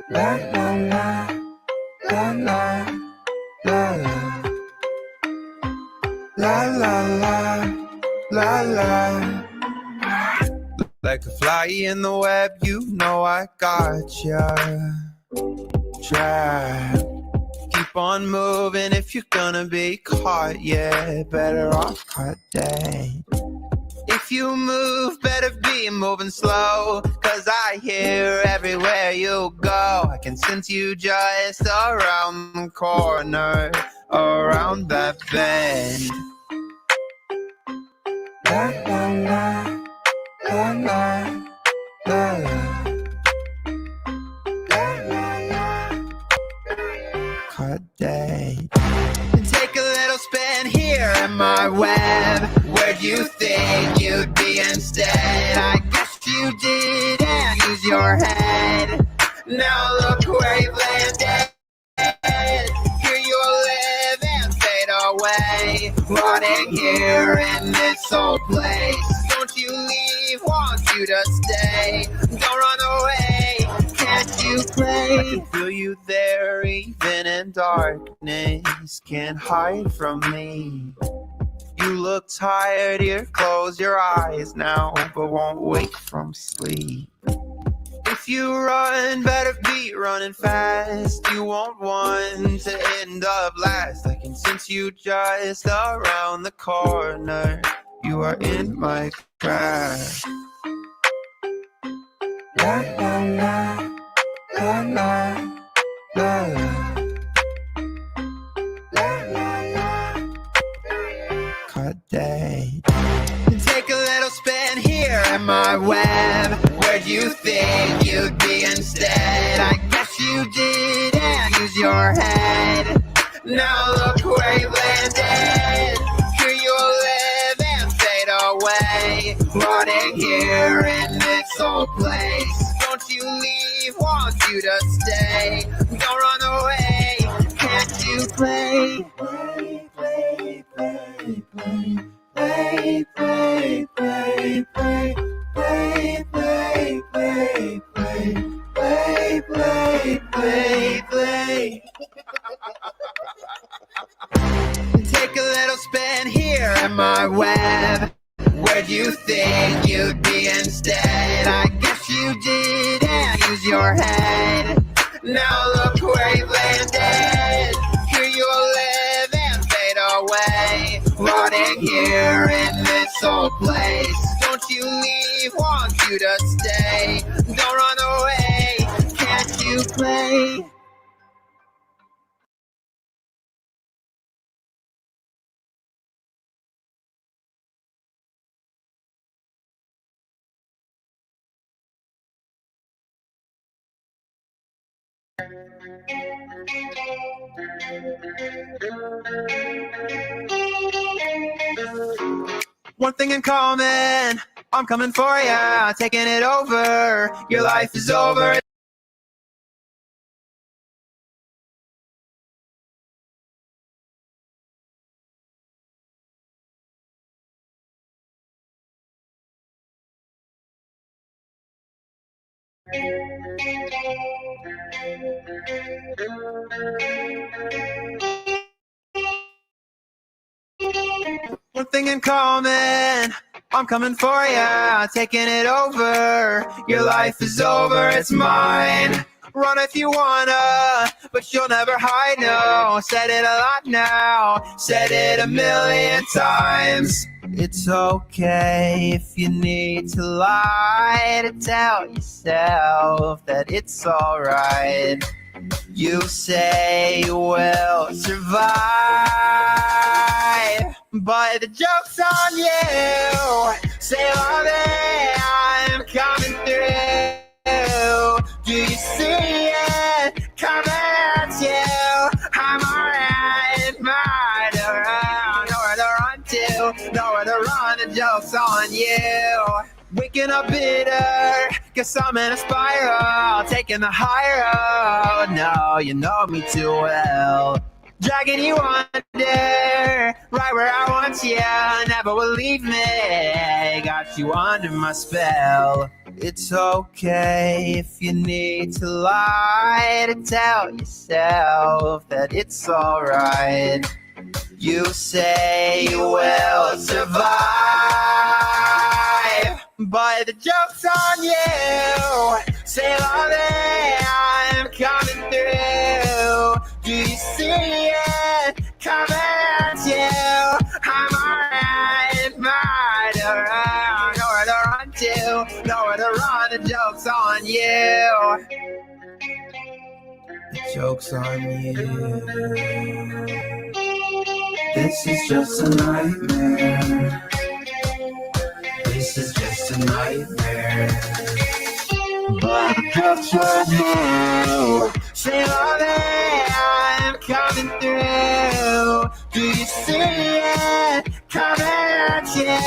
La la la, la la, la la, la la la, la la. Like a fly in the web, you know I got ya. Try, keep on moving if you're gonna be caught. Yeah, better off caught dead. If you move, better be moving slow, 'cause I hear everywhere you go. I can sense you just around the corner, around that bend. La la la, la la, la la, la la la, caught dead. Take a little spin here in my web. Where'd you think you'd be instead? I guess you didn't use your head. Now look where you've landed. Here you'll live and fade away, rotting here in this old place. Don't you leave, want you to stay. Don't run away, can't you pray? I can feel you there even in darkness. Can't hide from me. You look tired, here, close your eyes now, but won't wake from sleep. If you run, better be running fast. You won't want to end up last. I can sense you just around the corner. You are in my crash. La la la, la la, la la, la la la, caught dead. Take a little spin here in my web. Where'd you think you'd be instead? I guess you didn't use your head. Now look where you landed. Here you'll live and fade away, rotting here in this old place. Don't you leave, want you to stay. Don't run away, can't you play? Play, play, play, play. Play, play, play, play, play, play, play, play, play, play, play. Take a little spin here in my web. Where'd you think you'd be instead? I guess you didn't use your head. Now look where you've landed. Here you'll live and fade away, rotting here in this old place. Don't you leave, want you to stay. Don't run away, can't you play? One thing in common, I'm coming for ya, taking it over. Your life is over. One thing in common, I'm coming for ya, taking it over. Your life is over, it's mine. Run if you wanna, but you'll never hide, no. Said it a lot now, said it a million times. It's okay if you need to lie to tell yourself that it's alright. You say you will survive, but the joke's on you. Say all that I'm coming through. Do you see it coming at you? I'm alright, mine around. Nowhere to run to, nowhere to run. The joke's on you. Waking up bitter, guess I'm in a spiral, taking the high road. No, you know me too well. dragging you under, right where I want you, never will leave me, got you under my spell. It's okay if you need to lie to tell yourself that it's alright. You say you will survive, but the joke's on you. Say, lovely, I'm coming through. Do you see it coming at you? I'm alright, might around. Nowhere to run to, nowhere to run. The joke's on you. The joke's on you. This is just a nightmare. This is just a nightmare. But the joke's on you. Say, lovely, I'm coming through. Do you see it coming at you?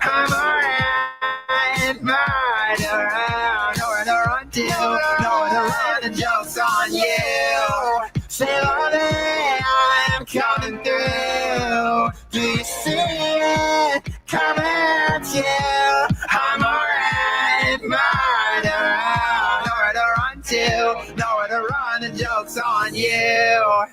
I'm alright, might around. Nowhere to run to, nowhere to run. The joke's on you. Say, lovely, I'm coming through. Do you see it coming at you? I'm alright, might around. Nowhere to run to, nowhere to run. The joke's on you.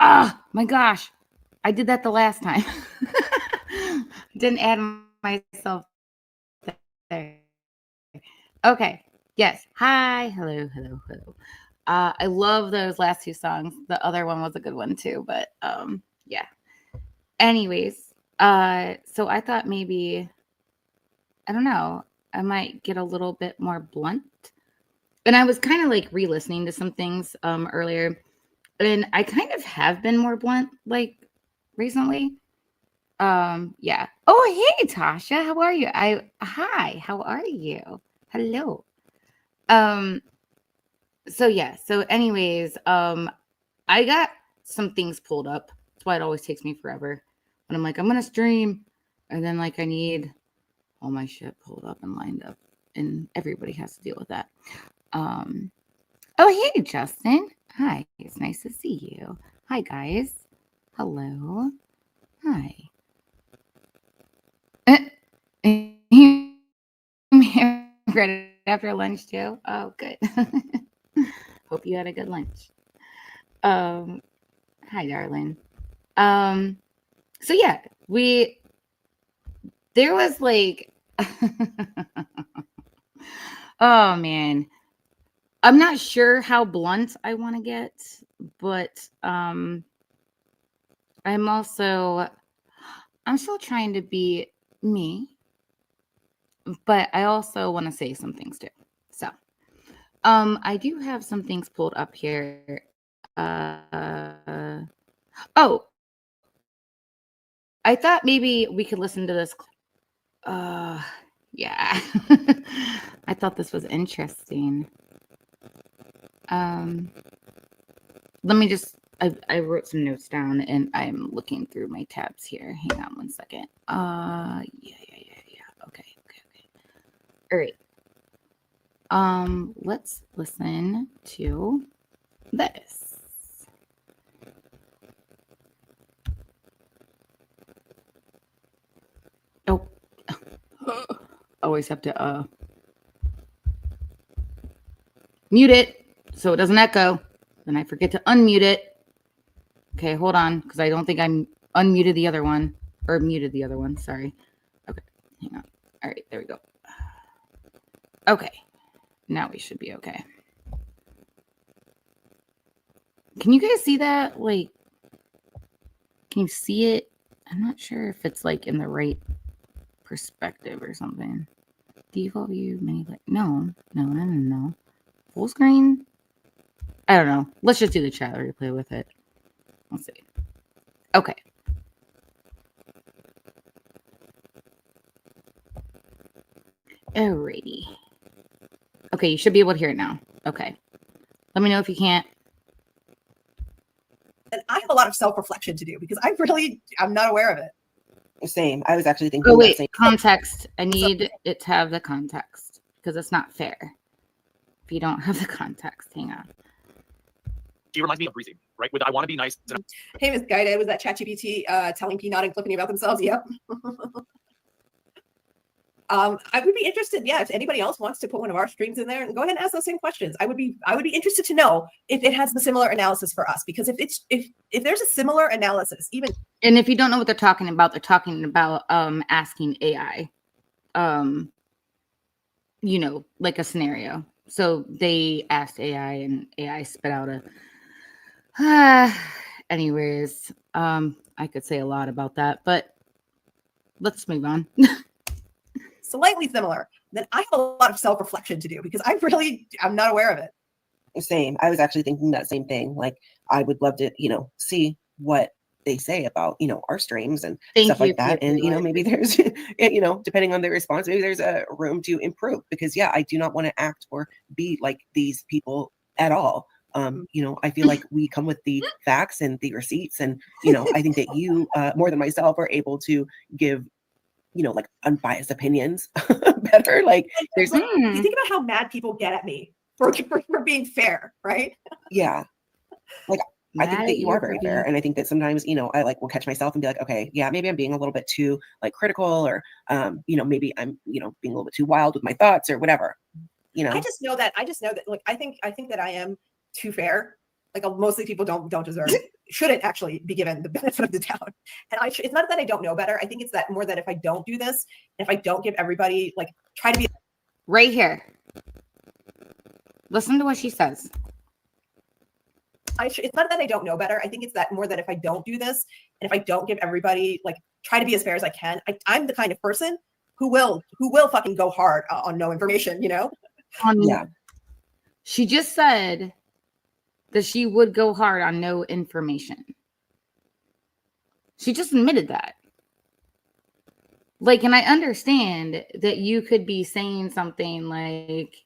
Oh my gosh. I did that the last time. Didn't add myself there. Okay. Yes. Hi. Hello. Hello. Hello. I love those last two songs. The other one was a good one too, but yeah. Anyways, so I thought maybe, I don't know, I might get a little bit more blunt. And I was kind of like re-listening to some things earlier, and I kind of have been more blunt like recently. Yeah. Oh, hey Tasha, how are you? Hi, how are you? Hello. So yeah, so anyways, I got some things pulled up. That's why it always takes me forever. When I'm like, I'm gonna stream, and then like I need all my shit pulled up and lined up. And everybody has to deal with that. Oh hey Justin. Hi, it's nice to see you. Hi guys. Hello. Hi. Right after lunch too. Oh, good. Hope you had a good lunch. Hi, darling. So yeah, there was like, oh man, I'm not sure how blunt I want to get, but I'm still trying to be me, but I also want to say some things too. So, I do have some things pulled up here. Oh, I thought maybe we could listen to this. Yeah. I thought this was interesting. Let me just, I wrote some notes down and I'm looking through my tabs here. Hang on one second. Yeah. Okay. All right. Let's listen to this. Oh, always have to mute it so it doesn't echo. Then I forget to unmute it. Okay, hold on, because I don't think I'm unmuted the other one, or muted the other one. Sorry. Okay, hang on. All right, there we go. Okay, now we should be okay. Can you guys see that? Like, can you see it? I'm not sure if it's like in the right perspective or something. Default view, mini, like, no. Full screen? I don't know. Let's just do the chat replay with it. Let's see. Okay. Alrighty. Okay, you should be able to hear it now. Okay. Let me know if you can't. And I have a lot of self-reflection to do because I'm not aware of it. Same. I was actually thinking. Oh, that wait. same. Context. I need it to have the context because it's not fair if you don't have the context. Hang on. She reminds me of Breezy, right? With I want to be nice. And Hey, Miss Guided, was that ChatGPT telling Peanut and Clippany about themselves? Yep. I would be interested, yeah, if anybody else wants to put one of our streams in there and go ahead and ask those same questions. I would be interested to know if it has the similar analysis for us, because if there's a similar analysis, even And if you don't know what they're talking about asking AI, you know, like a scenario. So they asked AI and AI spit out a anyways, I could say a lot about that, but let's move on. slightly similar, then I have a lot of self-reflection to do because I'm not aware of it. Same. I was actually thinking that same thing. Like, I would love to, see what they say about, our streams and stuff like that. And, maybe there's, depending on their response, maybe there's a room to improve because, yeah, I do not want to act or be like these people at all. I feel like we come with the facts and the receipts. And, I think that you, more than myself, are able to give like unbiased opinions better. Like there's you think about how mad people get at me for being fair, right? Yeah. Like I think that you are very fair. And I think that sometimes, I like will catch myself and be like, okay, yeah, maybe I'm being a little bit too like critical or maybe I'm, being a little bit too wild with my thoughts or whatever. I just know that like I think that I am too fair. Like mostly people don't deserve shouldn't actually be given the benefit of the doubt. And it's not that I don't know better. I think it's that more that if I don't do this, if I don't give everybody like try to be right here. Listen to what she says. It's not that I don't know better. I think it's that more that if I don't do this, and if I don't give everybody like try to be as fair as I can, I'm the kind of person who will fucking go hard on no information, Yeah. She just said that she would go hard on no information. She just admitted that. Like, and I understand that you could be saying something like,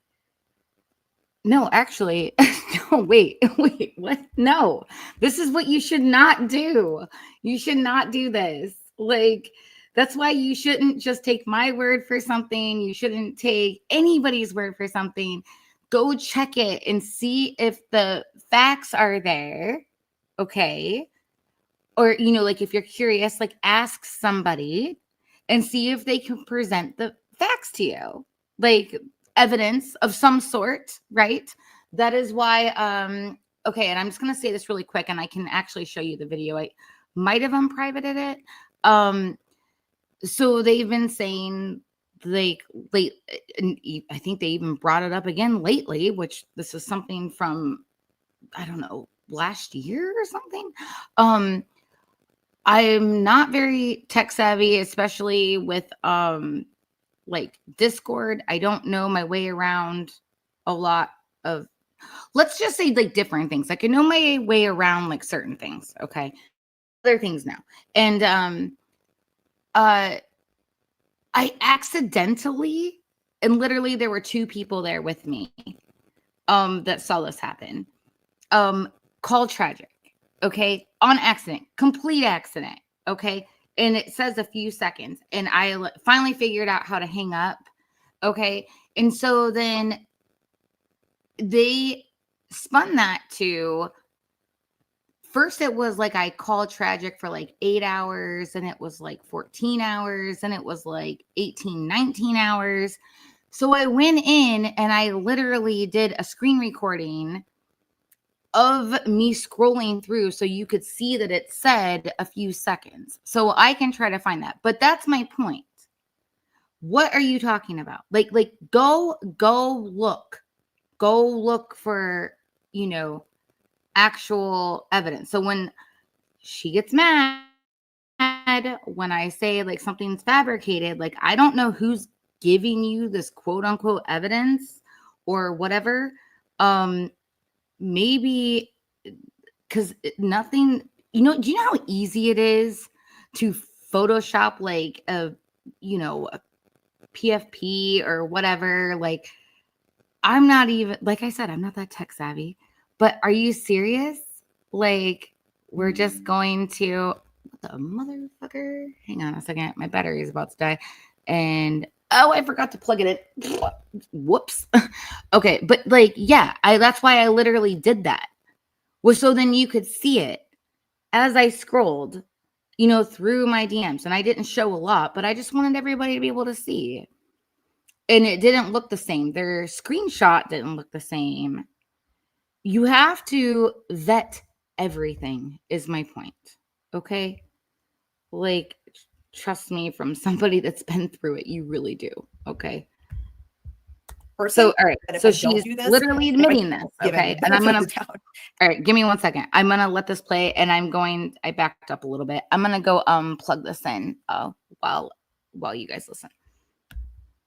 no, actually, no, wait, what? No, this is what you should not do. You should not do this. Like, that's why you shouldn't just take my word for something. You shouldn't take anybody's word for something. Go check it and see if the facts are there. Okay. Or, like if you're curious, like ask somebody and see if they can present the facts to you. Like evidence of some sort, right? That is why, okay, and I'm just going to say this really quick and I can actually show you the video. I might have unprivated it. So they've been saying like late, and I think they even brought it up again lately, which this is something from, I don't know, last year or something. I'm not very tech savvy, especially with like Discord. I don't know my way around a lot of, let's just say like different things. Like I know my way around like certain things. Okay. Other things now. And I accidentally, and literally there were two people there with me that saw this happen. Call tragic. Okay. On accident, complete accident. Okay. And it says a few seconds and I finally figured out how to hang up. Okay. And so then they spun that to, first it was like I called tragic for like 8 hours and it was like 14 hours and it was like 18, 19 hours. So I went in and I literally did a screen recording of me scrolling through so you could see that it said a few seconds. So I can try to find that. But that's my point. What are you talking about? Like go look for, actual evidence. So when she gets mad, when I say like something's fabricated, like I don't know who's giving you this quote unquote evidence or whatever. Maybe because nothing, do you know how easy it is to Photoshop like a PFP or whatever. Like, I'm not even, like I said, I'm not that tech savvy. But are you serious? Like, we're just going to the motherfucker. Hang on a second. My battery is about to die. And oh, I forgot to plug it in. Whoops. Okay, but like, yeah, that's why I literally did that. Well, so then you could see it as I scrolled, you know, through my DMs. And I didn't show a lot, but I just wanted everybody to be able to see. And it didn't look the same. Their screenshot didn't look the same. You have to vet everything, is my point. Okay? Like, trust me, from somebody that's been through it, you really do. Okay? person. So, all right. that if So I don't she's do this, literally if I admitting this. give Okay. it And I'm benefit going of to, the doubt. all right, give me 1 second. I'm going to let this play and I backed up a little bit. I'm going to go plug this in while you guys listen.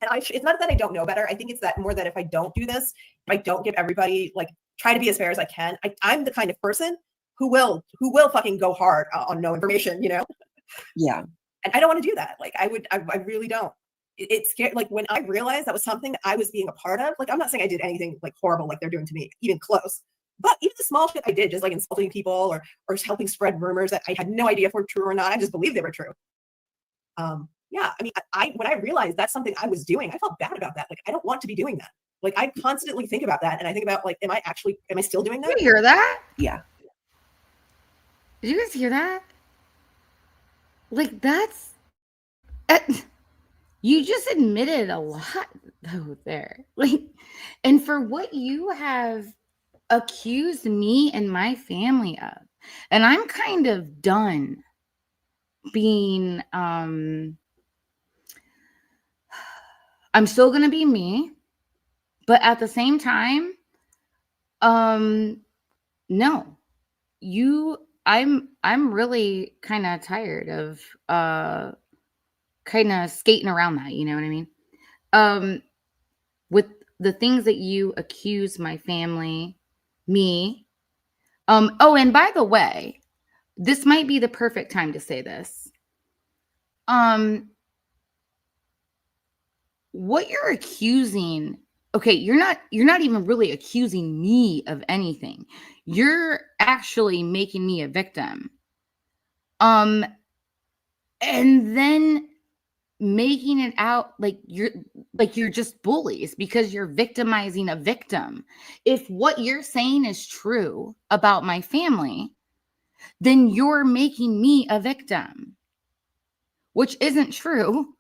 And it's not that I don't know better. I think it's that more that if I don't do this, if I don't give everybody, like, try to be as fair as I can, I'm the kind of person who will fucking go hard on no information, you know? Yeah. And I don't want to do that. Like, I really don't. It's scary. Like, when I realized that was something that I was being a part of, like, I'm not saying I did anything like horrible like they're doing to me, even close. But even the small shit I did, just like insulting people or helping spread rumors that I had no idea if were true or not, I just believed they were true. Yeah, I mean, when I realized that's something I was doing, I felt bad about that. Like, I don't want to be doing that. Like, I constantly think about that, and I think about, like, am I still doing that? Did you hear that? Yeah. Did you guys hear that? Like, that's you just admitted a lot though there. Like, and for what you have accused me and my family of, and I'm kind of done being I'm still gonna be me, but at the same time, no, I'm really kind of tired of kind of skating around that, you know what I mean? With the things that you accuse my family, me. Oh, and by the way, this might be the perfect time to say this. What you're accusing, okay, you're not even really accusing me of anything. You're actually making me a victim. And then making it out like you're just bullies because you're victimizing a victim. If what you're saying is true about my family, then you're making me a victim, which isn't true.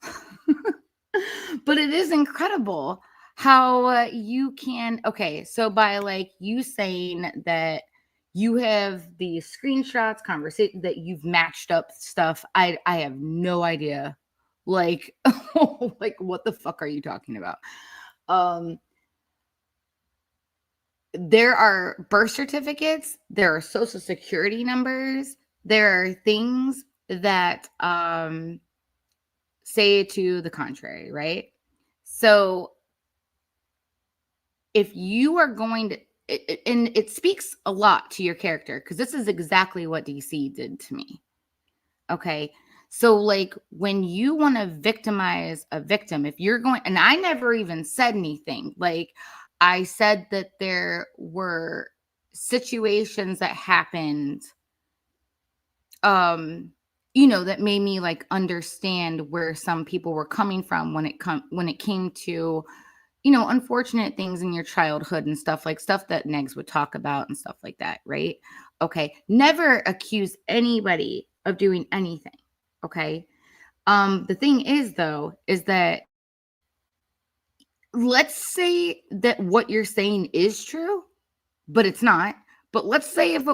But it is incredible how you can, okay, so by like you saying that you have these screenshots, conversation that you've matched up stuff, I have no idea. Like, like, what the fuck are you talking about? There are birth certificates, there are social security numbers, there are things that say to the contrary, right? So if you are going to, and it speaks a lot to your character, because this is exactly what DC did to me. Okay. So like when you want to victimize a victim, if you're going, and I never even said anything, like I said that there were situations that happened, you know, that made me like understand where some people were coming from when it came to, you know, unfortunate things in your childhood and stuff that Negs would talk about and stuff like that, right? Okay. Never accuse anybody of doing anything. Okay. The thing is though, is that let's say that what you're saying is true, but it's not. But let's say if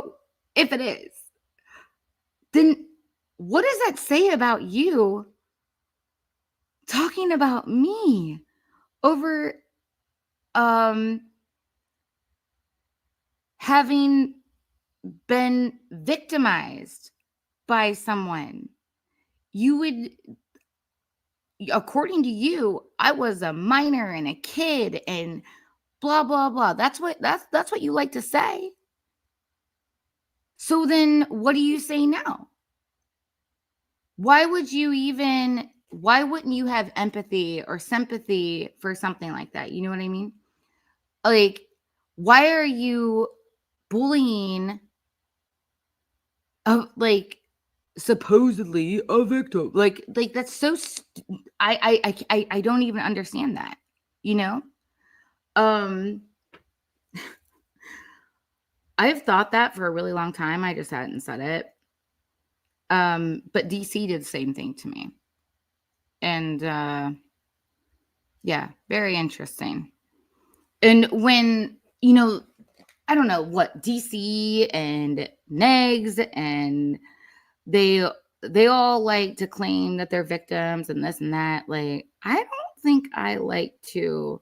it is, then what does that say about you talking about me over having been victimized by someone? You would, according to you, I was a minor and a kid and blah blah blah. That's what you like to say. So then what do you say now? Why would you even why wouldn't you have empathy or sympathy for something like that? You know what I mean? Like, why are you bullying like supposedly a victim? Like that's so I don't even understand that, you know? I've thought that for a really long time. I just hadn't said it. But DC did the same thing to me. And yeah, very interesting. And when, you know, I don't know what DC and Negs and they all like to claim that they're victims and this and that. Like, I don't think I like to.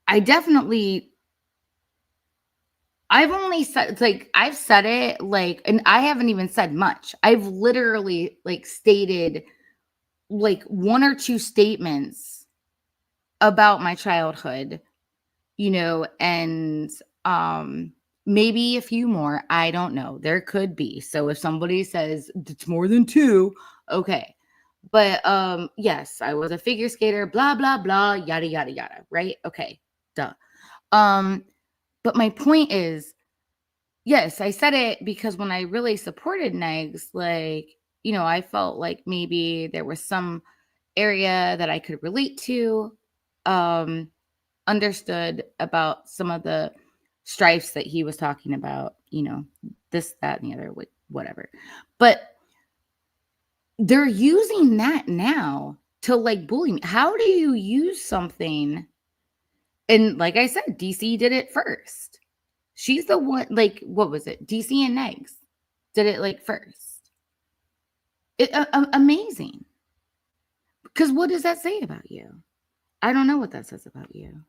I definitely. I've only said, like, I've said it, like, and I haven't even said much. I've literally, like, stated, like, 1 or 2 statements about my childhood, you know, and maybe a few more. I don't know. There could be. So if somebody says it's more than 2, okay. But yes, I was a figure skater, blah, blah, blah, yada, yada, yada, right? Okay, duh. But my point is, yes, I said it because when I really supported Negs, like, you know, I felt like maybe there was some area that I could relate to, understood about some of the strifes that he was talking about, you know, this, that, and the other, whatever. But they're using that now to like bully me. How do you use something? And like I said, DC did it first. She's the one, like, what was it? DC and Negs did it like first. Amazing. Because what does that say about you? I don't know what that says about you.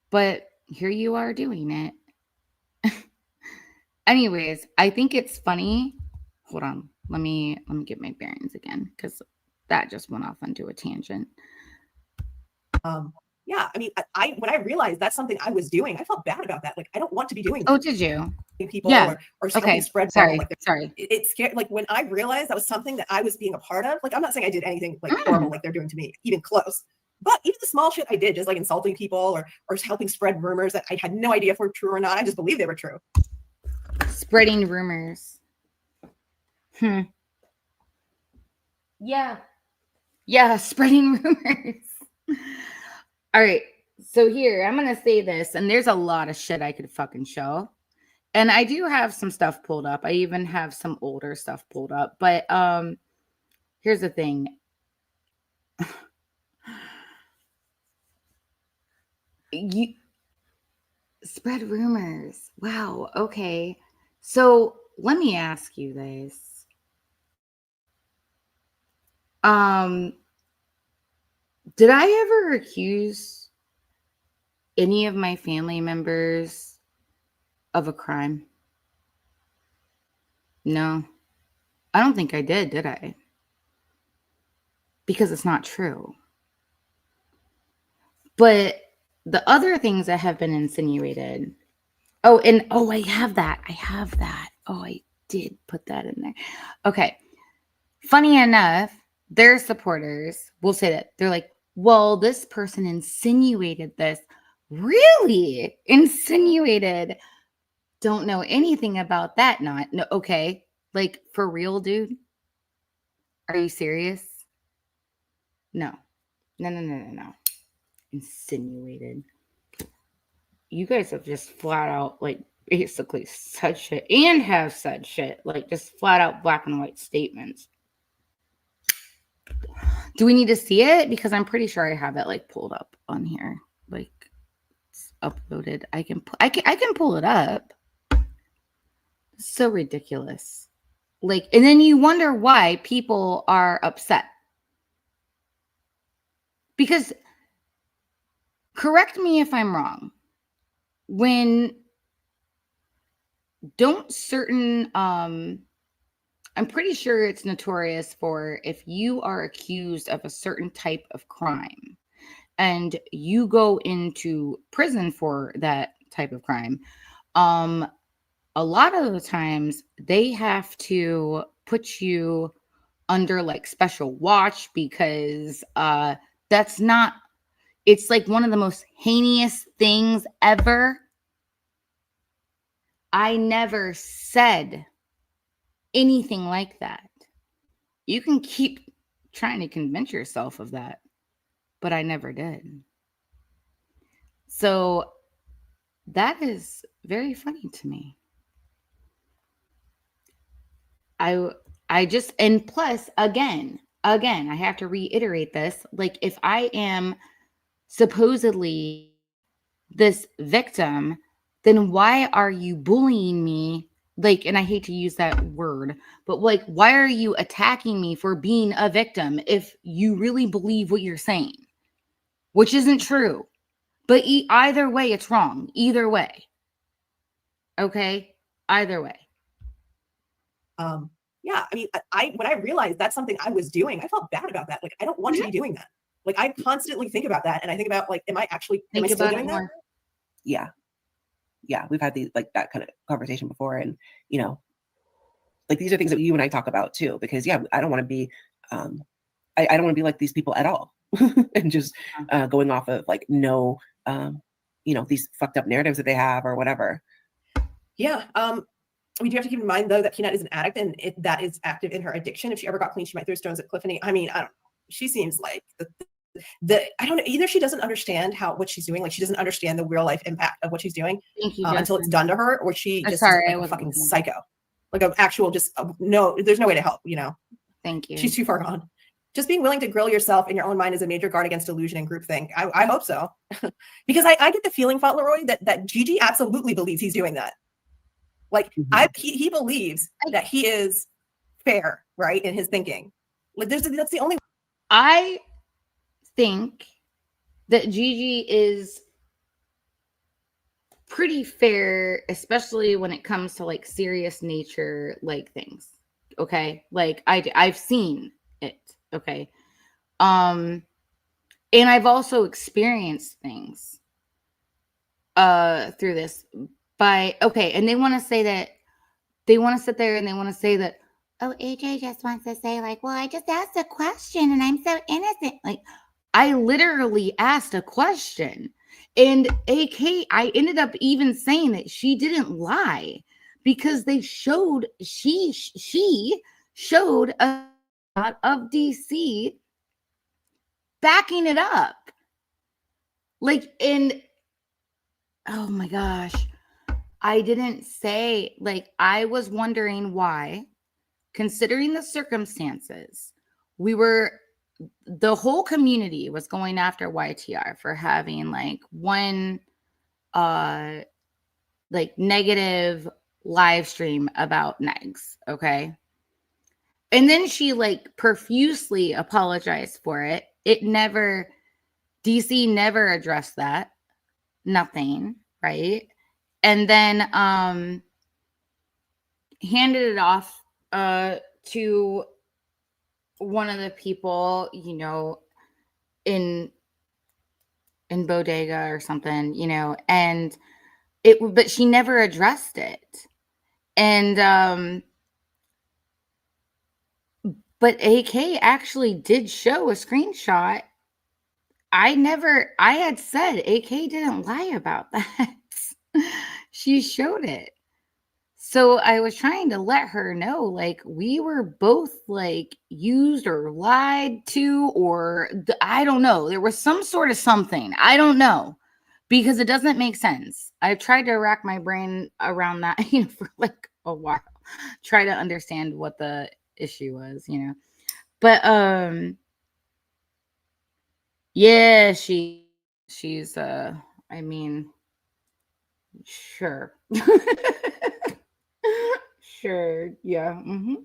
But here you are doing it. Anyways, I think it's funny. Hold on. Let me get my bearings again, because that just went off onto a tangent. Yeah, I mean, I when I realized that's something I was doing, I felt bad about that. Like, I don't want to be doing that. Oh, did you? People Yeah. or something Okay. spread. Sorry. Like, Sorry. it scared. Like, when I realized that was something that I was being a part of. Like, I'm not saying I did anything like horrible like they're doing to me, even close. But even the small shit I did, just like insulting people or helping spread rumors that I had no idea if were true or not. I just believed they were true. Spreading rumors. Yeah. Yeah, spreading rumors. All right. So here, I'm going to say this, and there's a lot of shit I could fucking show. And I do have some stuff pulled up. I even have some older stuff pulled up. But here's the thing. You spread rumors. Wow. Okay. So let me ask you this. Did I ever accuse any of my family members of a crime? No. I don't think I did I? Because it's not true. But the other things that have been insinuated. Oh, and I have that. Oh, I did put that in there. Okay. Funny enough, their supporters will say that. They're like, well, this person insinuated this. Really? Insinuated. Don't know anything about that. No, okay. Like, for real, dude? Are you serious? No. Insinuated. You guys have just flat out, like, basically said shit and have said shit. Like, just flat out black and white statements. Do we need to see it? Because I'm pretty sure I have it, like, pulled up on here. Like, it's uploaded. I can pull it up. It's so ridiculous. Like, and then you wonder why people are upset. Because, correct me if I'm wrong, when don't certain, I'm pretty sure it's notorious for if you are accused of a certain type of crime and you go into prison for that type of crime, a lot of the times they have to put you under like special watch because that's not, it's like one of the most heinous things ever. I never said anything like that. You can keep trying to convince yourself of that, but I never did. So that is very funny to me. I just, and plus, again, I have to reiterate this. Like, if I am supposedly this victim, then why are you bullying me? Like, and I hate to use that word, but like, why are you attacking me for being a victim if you really believe what you're saying, which isn't true? But either way, it's wrong. Either way. Okay? Either way. Yeah, I mean, I when I realized that's something I was doing, I felt bad about that. Like, I don't want to be doing that. Like, I constantly think about that, and I think about like, am I still doing that? Yeah, we've had these like that kind of conversation before, and you know, like these are things that you and I talk about too. Because yeah, I don't want to be, I don't want to be like these people at all, and just going off of like no, you know, these fucked up narratives that they have or whatever. Yeah. We do have to keep in mind, though, that Peanut is an addict, and that is active in her addiction. If she ever got clean, she might throw stones at Cliffany. I mean, I don't. She seems like I don't know. Either she doesn't understand what she's doing, like she doesn't understand the real life impact of what she's doing until it's done to her, or she just is like a fucking psycho, like an actual no. There's no way to help. You know. Thank you. She's too far gone. Just being willing to grill yourself in your own mind is a major guard against delusion and groupthink. I hope so, because I get the feeling, Fauntleroy, that Gigi absolutely believes he's doing that. Like he believes that he is fair, right, in his thinking. Like that's the only. I think that Gigi is pretty fair, especially when it comes to like serious nature, like things. Okay, like I've seen it. Okay, and I've also experienced things through this. And they want to say that they want to sit there and they want to say that, oh, AJ just wants to say like, well, I just asked a question and I'm so innocent. Like, I literally asked a question, and AK, I ended up even saying that she didn't lie because they showed, she showed a lot of DC backing it up. Like, and oh my gosh. I didn't say, like, I was wondering why, considering the circumstances, the whole community was going after YTR for having like one, like negative live stream about Negs. Okay. And then she like profusely apologized for it. DC never addressed that. Nothing. Right. And then handed it off to one of the people, you know, in Bodega or something, you know, and but she never addressed it. And but AK actually did show a screenshot. I had said AK didn't lie about that. She showed it. So I was trying to let her know, like, we were both like used or lied to, or I don't know. There was some sort of something. I don't know, because it doesn't make sense. I tried to rack my brain around that, you know, for like a while, try to understand what the issue was, you know. But yeah, she's I mean, sure. Sure, yeah. Mm-hmm.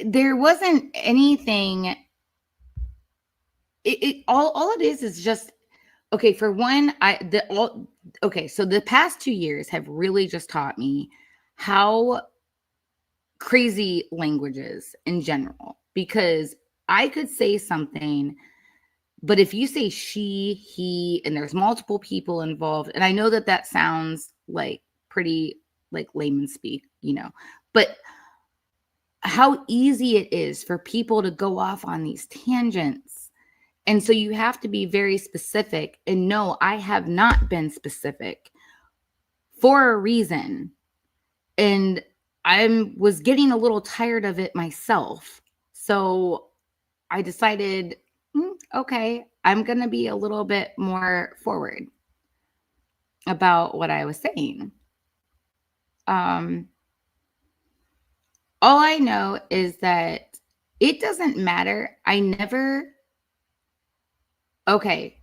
There wasn't anything. All it is just okay. For one, so the past 2 years have really just taught me how crazy language is in general, because I could say something, but if you say she, he, and there's multiple people involved, and I know that sounds like pretty like layman speak, you know, but how easy it is for people to go off on these tangents. And so you have to be very specific. And no, I have not been specific for a reason. And I was getting a little tired of it myself. So I decided, okay, I'm going to be a little bit more forward about what I was saying. All I know is that it doesn't matter. Okay.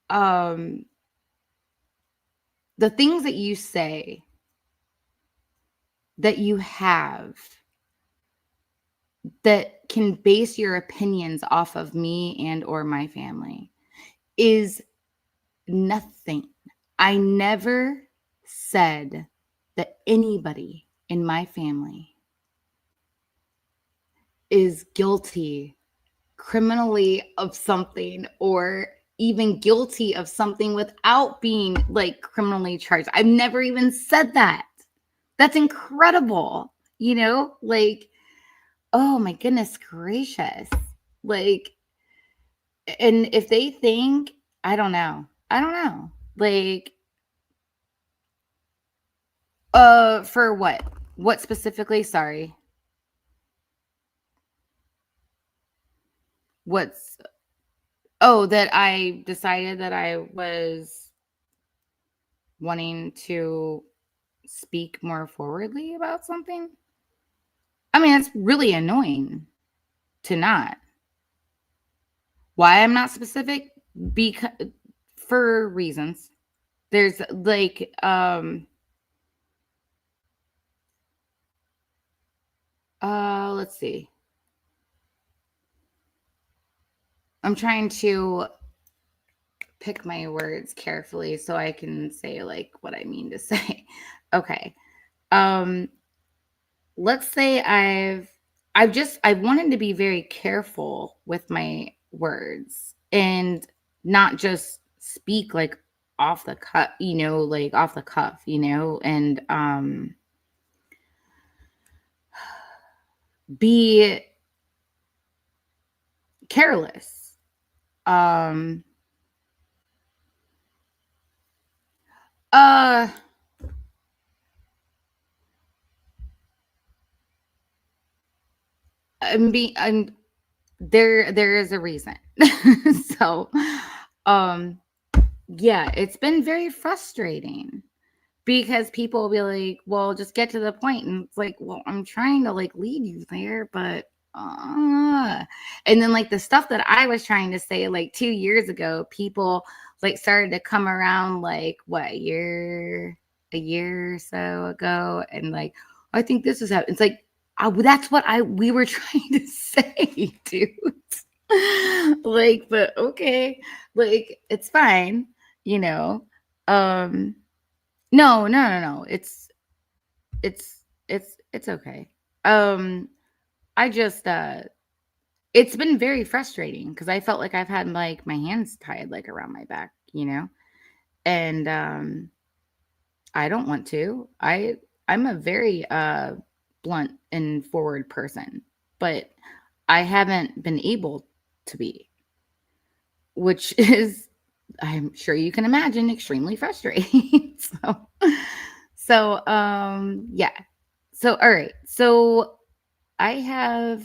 The things that you say that you have that can base your opinions off of me and or my family is nothing. I never said that anybody in my family is guilty criminally of something or even guilty of something without being like criminally charged. I've never even said that. That's incredible. You know, like, oh my goodness gracious. Like, and if they think, I don't know. Like, for what? What specifically? Sorry. That I decided that I was wanting to speak more forwardly about something. I mean, it's really annoying to not. Why I'm not specific? Because for reasons. There's like let's see. I'm trying to pick my words carefully so I can say like what I mean to say. Okay. Let's say I've wanted to be very careful with my words and not just speak like off the cuff, you know, like off the cuff, you know, and be careless. There is a reason. So, yeah, it's been very frustrating because people will be like, well, just get to the point. And it's like, well, I'm trying to like lead you there, but, and then like the stuff that I was trying to say like 2 years ago, people like started to come around like a year or so ago. And like, I think this is how it's like, that's what we were trying to say, dude. Like, but okay, like it's fine, you know. No. It's okay. I just it's been very frustrating because I felt like I've had like my hands tied like around my back, you know, and I don't want to. I'm a very blunt and forward person, but I haven't been able to be, which is, I'm sure you can imagine, extremely frustrating. So yeah. So all right. So all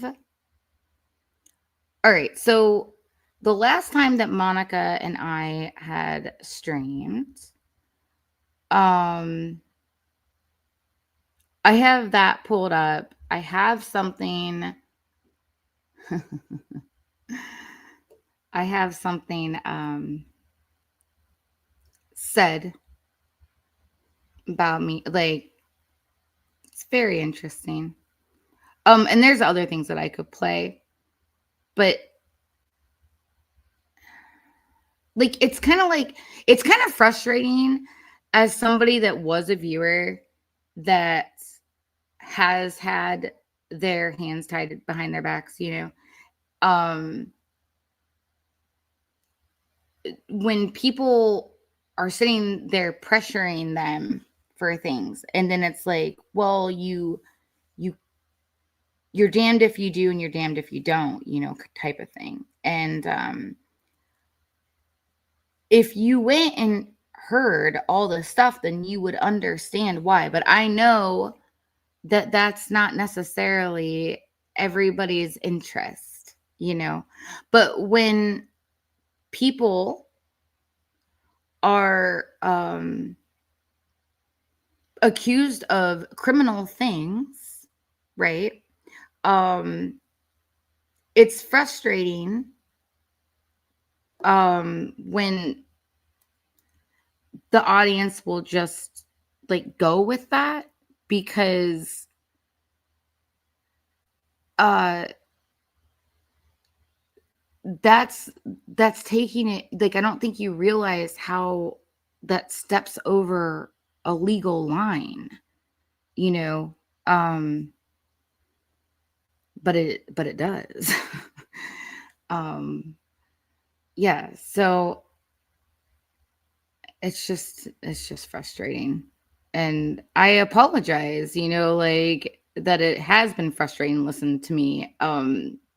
right. So the last time that Monica and I had streamed, I have that pulled up. I have something. I have something said about me. Like, it's very interesting. And there's other things that I could play, but like it's kind of frustrating as somebody that was a viewer that has had their hands tied behind their backs, you know. When people are sitting there pressuring them for things. And then it's like, well, you're damned if you do and you're damned if you don't, you know, type of thing. And if you went and heard all the stuff, then you would understand why. But I know that that's not necessarily everybody's interest, you know. But when people are accused of criminal things, right? It's frustrating when the audience will just like go with that, because that's taking it, like, I don't think you realize how that steps over a legal line, you know. But it does. Yeah, so it's just frustrating, and I apologize, you know, like, that it has been frustrating to listen to me.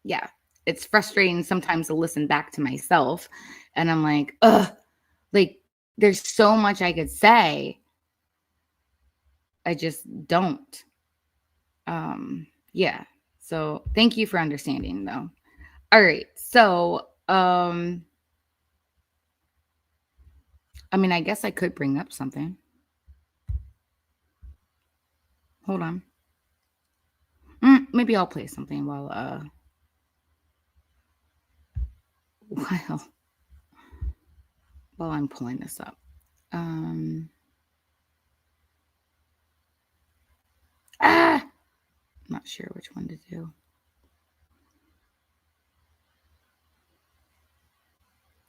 Yeah, it's frustrating sometimes to listen back to myself, and I'm like, ugh, like, there's so much I could say, I just don't. Yeah, so thank you for understanding, though. All right, so I mean, I guess I could bring up something. Hold on. Maybe I'll play something while I'm pulling this up. Not sure which one to do.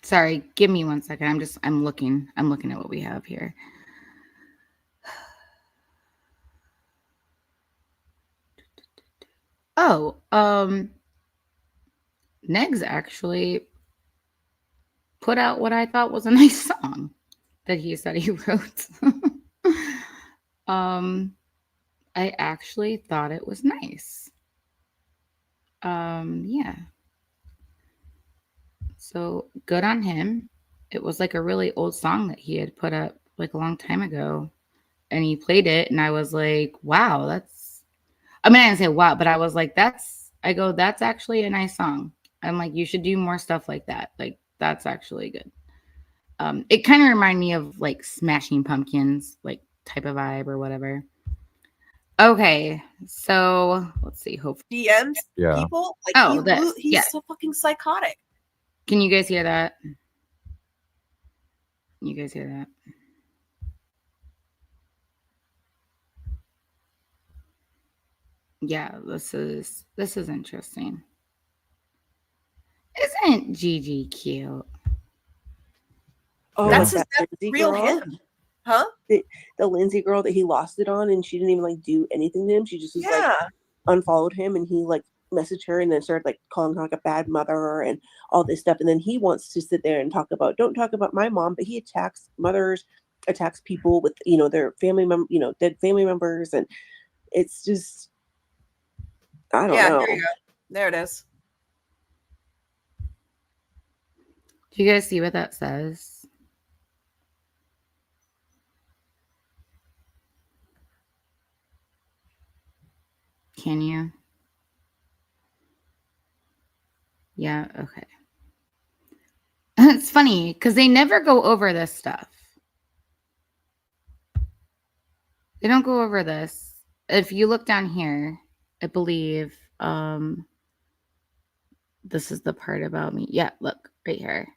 Sorry, give me 1 second. I'm looking at what we have here. Oh, Negs actually put out what I thought was a nice song that he said he wrote. I actually thought it was nice. Yeah. So good on him. It was like a really old song that he had put up like a long time ago, and he played it, and I was like, wow, I didn't say wow, but I was like, that's actually a nice song. I'm like, you should do more stuff like that. Like, that's actually good. It kind of reminded me of like Smashing Pumpkins, like type of vibe or whatever. Okay, so let's see. Hopefully, DMs Yeah. people. Like, Oh, he's yeah. so fucking psychotic. Can you guys hear that? You guys hear that? Yeah, this is interesting. Isn't Gigi cute? Oh, That's like his that that's Lindsay real girl? him, huh? The Lindsay girl that he lost it on, and she didn't even like do anything to him. She just was like Yeah. unfollowed him, and he like messaged her and then started like calling her like a bad mother and all this stuff. And then he wants to sit there and don't talk about my mom, but he attacks mothers, attacks people with, you know, their family dead family members, and it's just, I don't know. Here you go. There it is. Do you guys see what that says? Can you? Yeah, okay. It's funny because they never go over this stuff. They don't go over this. If you look down here, I believe this is the part about me. Yeah, look right here.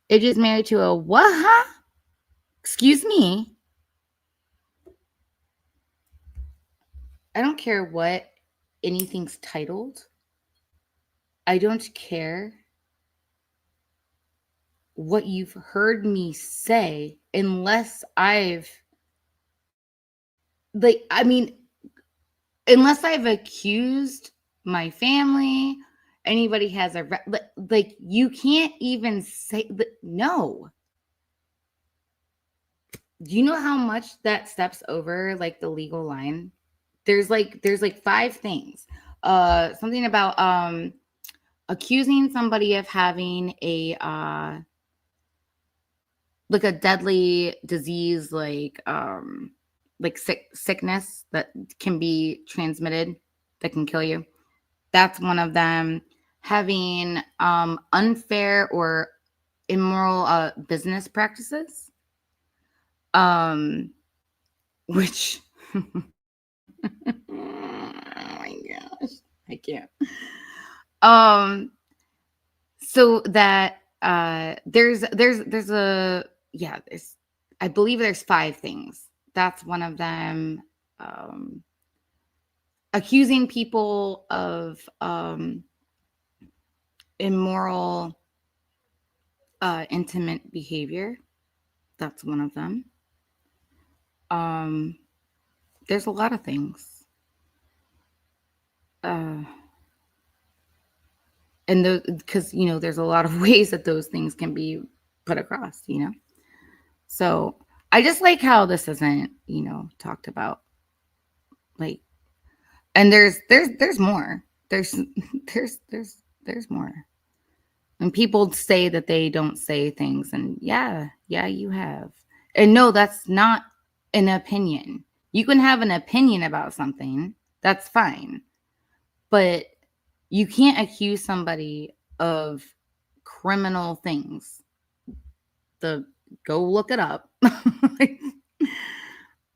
It is married to a what? Excuse me. I don't care what anything's titled. I don't care what you've heard me say unless unless I've accused my family, anybody has like, you can't even say no. Do you know how much that steps over like the legal line? There's like 5 things. Something about accusing somebody of having a like a deadly disease, like sickness that can be transmitted, that can kill you. That's one of them. Having unfair or immoral business practices, which oh my gosh, I can't. So that there's a there's, I believe there's 5 things. That's one of them. Accusing people of immoral intimate behavior. That's one of them. There's a lot of things. And because there's a lot of ways that those things can be put across, So I just like how this isn't, talked about. Like, and there's more. There's more. And people say that they don't say things, and yeah, you have. And no, that's not an opinion. You can have an opinion about something. That's fine. But you can't accuse somebody of criminal things. Go look it up.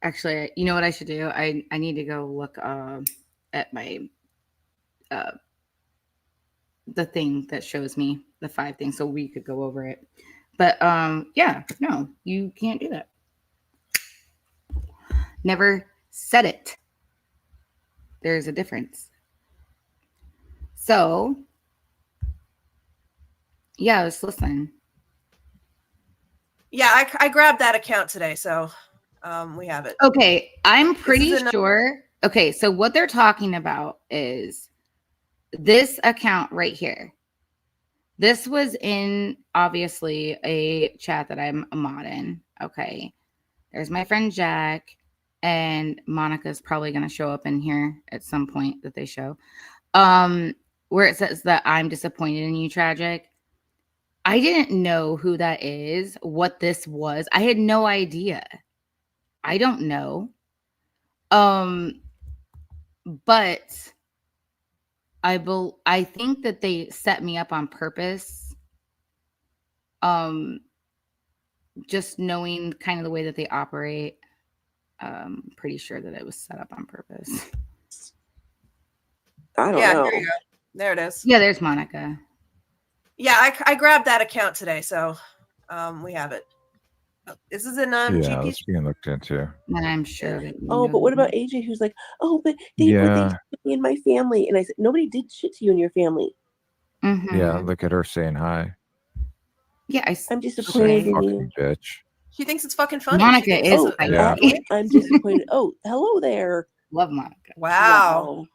Actually, you know what I should do? I need to go look at my the thing that shows me the 5 things, so we could go over it. But yeah, no, you can't do that. Never said it. There's a difference. So yeah, let's listen. Yeah, I grabbed that account today, so we have it. Okay, I'm pretty sure. Okay, so what they're talking about is this account right here. This was in, obviously, a chat that I'm a mod in. Okay, there's my friend Jack, and Monica's probably going to show up in here at some point that they show. Where it says that I'm disappointed in you, Tragic. I didn't know who that is, what this was. I had no idea. I don't know. But I think that they set me up on purpose. Just knowing kind of the way that they operate, pretty sure that it was set up on purpose. I don't know. Here you go. There it is. Yeah, there's Monica. Yeah, I grabbed that account today, so we have it. This is in Yeah, GP. that's being looked into. And I'm sure that Oh, but what about AJ, who's like, oh, but they were things to me and my family, and I said, nobody did shit to you and your family. Mm-hmm. Yeah, look at her saying hi. Yeah, I'm disappointed in Fucking you. bitch. She thinks it's fucking funny. Monica is. Oh, Yeah. I'm disappointed. Oh, hello there. Love Monica. Wow.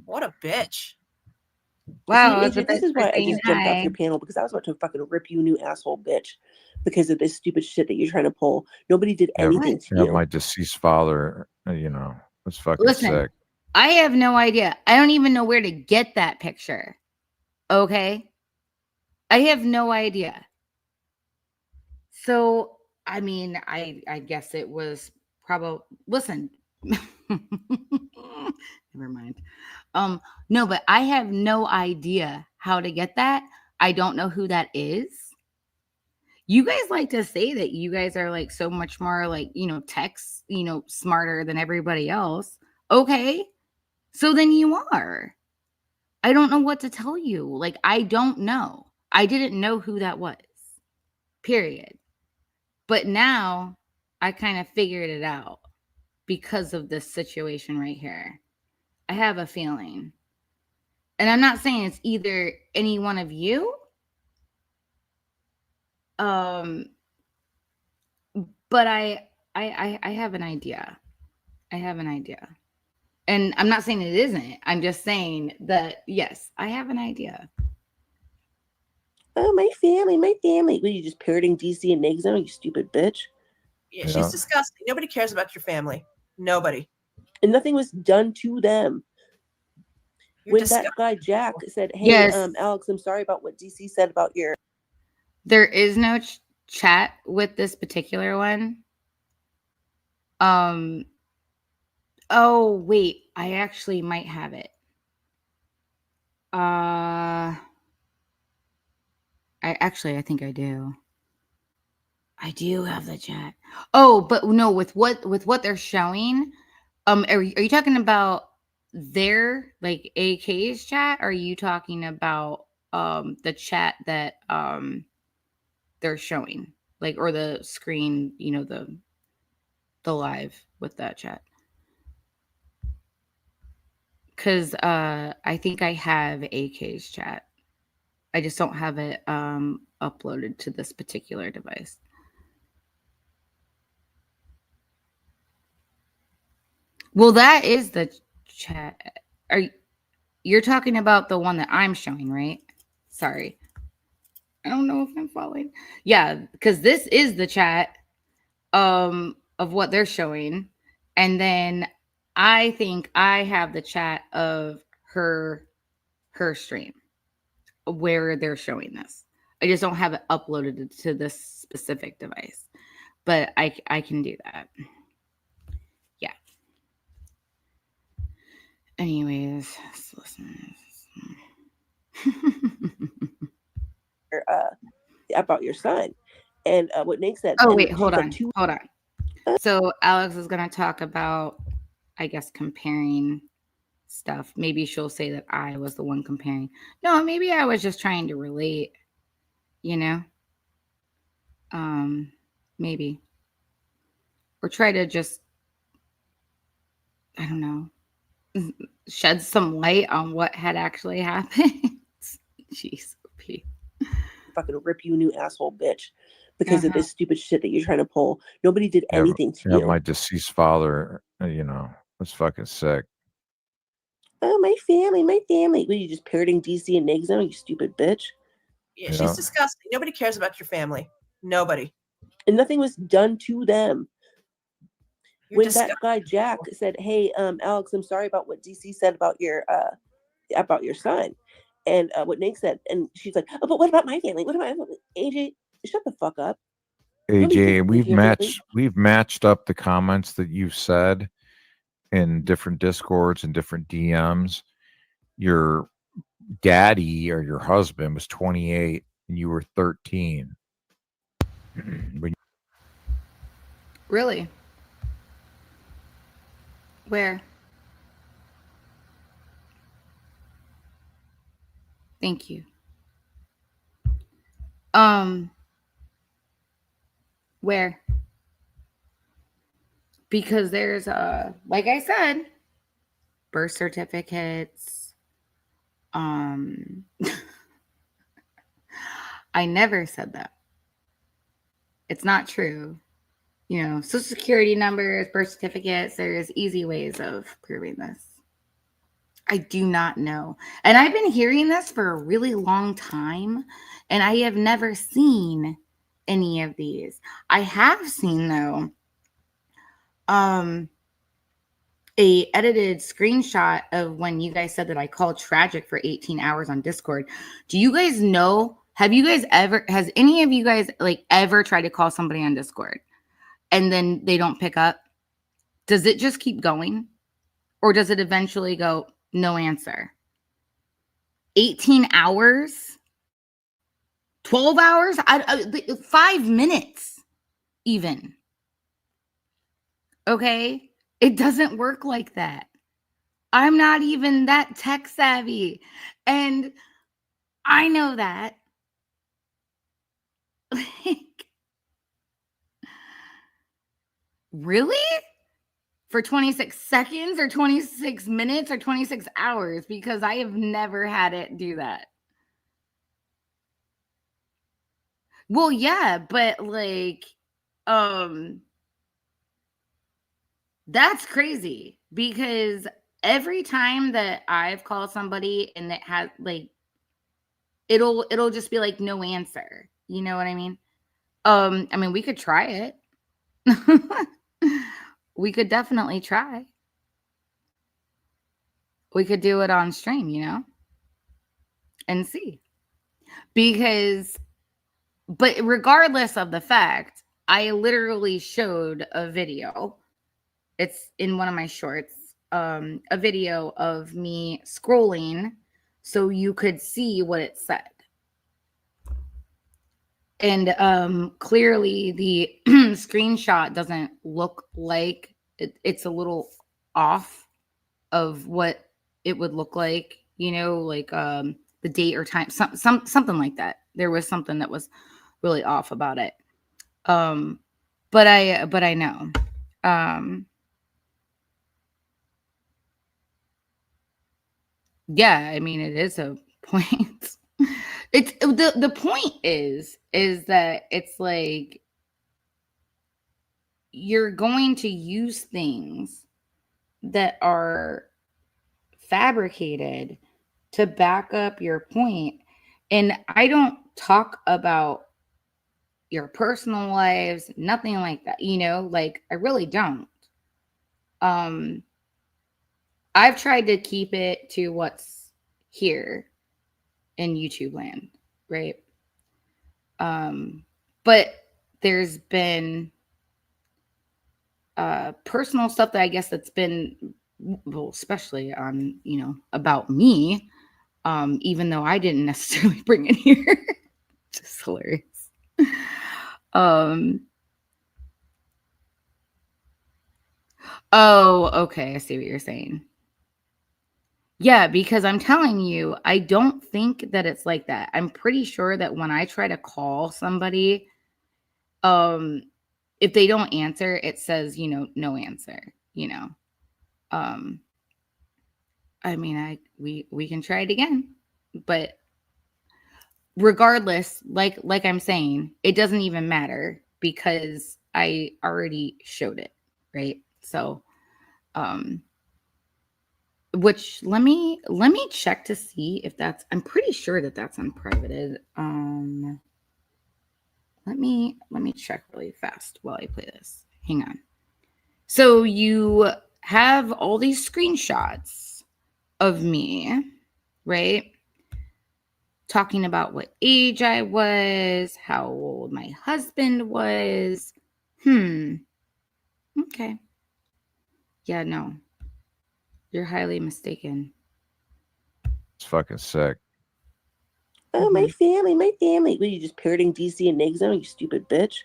What a bitch. Wow, See, it's a AJ, this bitch is for why I saying just jumped hi. off your panel, because I was about to fucking rip you a new asshole bitch because of this stupid shit that you're trying to pull. Nobody did anything to Yeah, you. my deceased father, was fucking Listen, sick. I have no idea. I don't even know where to get that picture. Okay? I have no idea. So, I mean, I guess it was probably, listen, never mind. No, but I have no idea how to get that. I don't know who that is. You guys like to say that you guys are like so much more like, tech, smarter than everybody else. Okay. So then you are. I don't know what to tell you. Like, I don't know. I didn't know who that was. Period. But now I kind of figured it out because of this situation right here. I have a feeling. And I'm not saying it's either any one of you. But I have an idea. I have an idea. And I'm not saying it isn't. I'm just saying that, yes, I have an idea. Oh, my family. What are you just parroting DC and Nexo, you stupid bitch? Yeah, she's Yeah. disgusting. Nobody cares about your family. Nobody. And nothing was done to them. You're When disgusting. that guy Jack said, "Hey, Yes. Alex, I'm sorry about what DC said about your." There is no chat with this particular one. Oh wait, I actually might have it. I think I do. I do have the chat. Oh, but no, with what they're showing, are you talking about their like AK's chat? Or are you talking about the chat that they're showing, like, or the screen, you know, the live with that chat? Because I think I have AK's chat. I just don't have it uploaded to this particular device. Well, that is the chat. You're talking about the one that I'm showing, right? Sorry. I don't know if I'm following. Yeah, because this is the chat of what they're showing. And then I think I have the chat of her stream where they're showing this. I just don't have it uploaded to this specific device. But I can do that. Yeah. Anyways, listen. About your son, and what Nate said. Oh and wait, she's hold like, on, hold on. So Alex is gonna talk about, I guess, comparing stuff. Maybe she'll say that I was the one comparing. No, maybe I was just trying to relate. You know, maybe, or try to just, I don't know, shed some light on what had actually happened. Jeez, Pete. fucking rip you a new asshole, bitch, because of this stupid shit that you're trying to pull. Nobody did anything to Yeah, you. my deceased father, you know, was fucking sick. Oh, my family. What are you, just parroting DC and Niggs now, you stupid bitch? Yeah, Yeah. she's disgusting. Nobody cares about your family. Nobody. And nothing was done to them. You're When disgusting. that guy Jack said, "Hey, Alex, I'm sorry about what DC said about your son," and what Nate said, and she's like, "Oh, but what about my family? What about AJ? Shut the fuck up." Nobody AJ, cares we've about your family. we've matched up the comments that you've said in different discords and different DMs. Your daddy or your husband was 28 and you were 13. When Really? Where? Thank you. Where? Because there's like I said, birth certificates. I never said that. It's not true. You know, social security numbers, birth certificates, there's easy ways of proving this. I do not know. And I've been hearing this for a really long time, and I have never seen any of these. I have seen, though, a edited screenshot of when you guys said that I called Tragic for 18 hours on Discord. Do you guys know, has any of you guys like ever tried to call somebody on Discord and then they don't pick up? Does it just keep going? Or does it eventually go, no answer? 18 hours? 12 hours? 5 minutes even. Okay? It doesn't work like that. I'm not even that tech savvy. And I know that. Like, really? For 26 seconds or 26 minutes or 26 hours? Because I have never had it do that. Well, yeah, but like, that's crazy because every time that I've called somebody and it has like, it'll just be like no answer. You know what I mean? I mean, we could try it. We could definitely try. We could do it on stream, and see. Because, but regardless of the fact, I literally showed a video. It's in one of my shorts, a video of me scrolling so you could see what it said. And clearly the screenshot doesn't look like it's a little off of what it would look like, like the date or time, something like that. There was something that was really off about it. But I know. Yeah, I mean, it is a point. It's the point is that it's like you're going to use things that are fabricated to back up your point. And I don't talk about your personal lives, nothing like that, like I really don't. I've tried to keep it to what's here in YouTube land, right? But there's been personal stuff that I guess that's been, well, especially on, about me, even though I didn't necessarily bring it here. Just hilarious. Oh, okay. I see what you're saying. Yeah, because I'm telling you, I don't think that it's like that. I'm pretty sure that when I try to call somebody, if they don't answer, it says, no answer, I mean, we can try it again, but regardless, like I'm saying, it doesn't even matter because I already showed it, right? So, which let me check to see if that's, I'm pretty sure that that's unprivated. Let me check really fast while I play this. Hang on. So you have all these screenshots of me, right? Talking about what age I was, how old my husband was. Okay. Yeah, no. You're highly mistaken. It's fucking sick. Oh, my family. Were you just parroting DC and Nix on, you stupid bitch?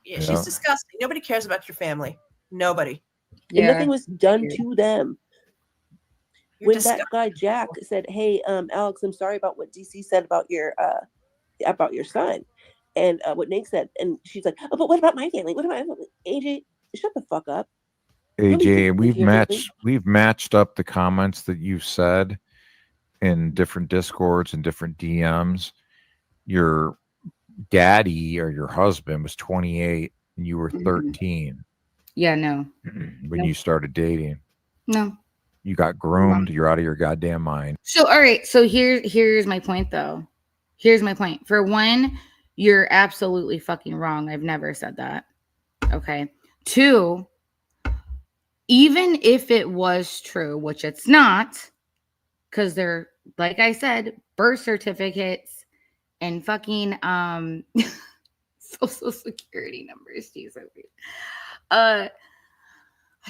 Yeah, Yeah. she's disgusting. Nobody cares about your family. Nobody. And nothing was done weird. to them. You're When disgusting. that guy Jack said, "Hey, Alex, I'm sorry about what DC said about your son," and what Nate said, and she's like, "Oh, but what about my family? What about my family?" AJ, shut the fuck up. AJ, Nobody we've matched up the comments that you've said in different discords and different DMs. Your daddy or your husband was 28 and you were 13 Yeah, no. when you started dating. No. You got groomed. You're out of your goddamn mind. So, all right. So here's my point, though. Here's my point. For one, you're absolutely fucking wrong. I've never said that. Okay. Two, even if it was true, which it's not, because they're, like I said, birth certificates and fucking social security numbers. Jesus. I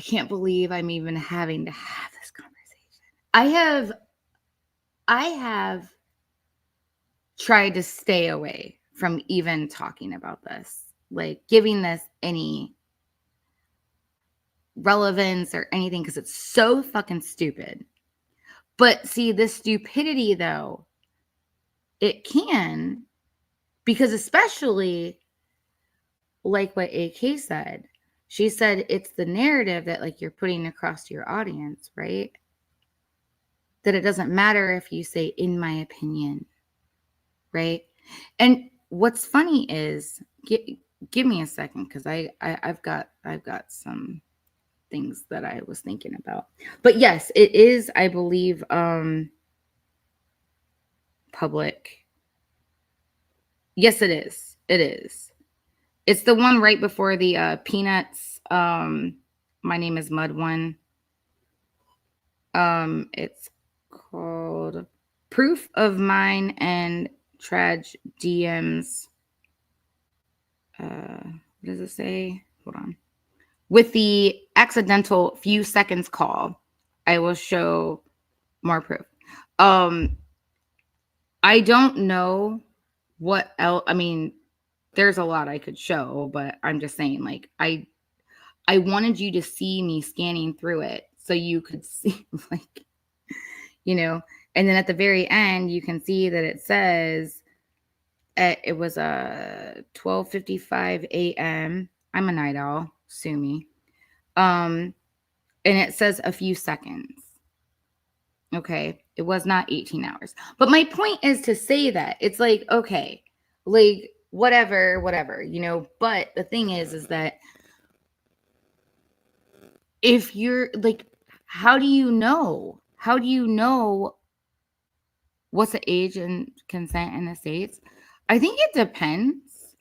can't believe I'm even having to have this conversation. I have tried to stay away from even talking about this, like giving this any relevance or anything, because it's so fucking stupid. But see, this stupidity, though, it can, because especially like what AK said, she said it's the narrative that like you're putting across to your audience, right? That it doesn't matter if you say, in my opinion, right? And what's funny is, give me a second, because I've got some things that I was thinking about. But yes, it is, I believe, public. Yes, it is. It is. It's the one right before the Peanuts. My name is Mud one. It's called Proof of Mine and Traj DMs. What does it say? Hold on. With the accidental few seconds call, I will show more proof. I don't know what else. I mean, there's a lot I could show, but I'm just saying, like, I wanted you to see me scanning through it so you could see, like, you know, and then at the very end, you can see that it says it was a 12:55 a.m. I'm a night owl, sue me. And it says a few seconds. Okay, it was not 18 hours. But my point is to say that it's like, okay, like whatever, you know, but the thing is that if you're like, how do you know? How do you know what's the age and consent in the States? I think it depends.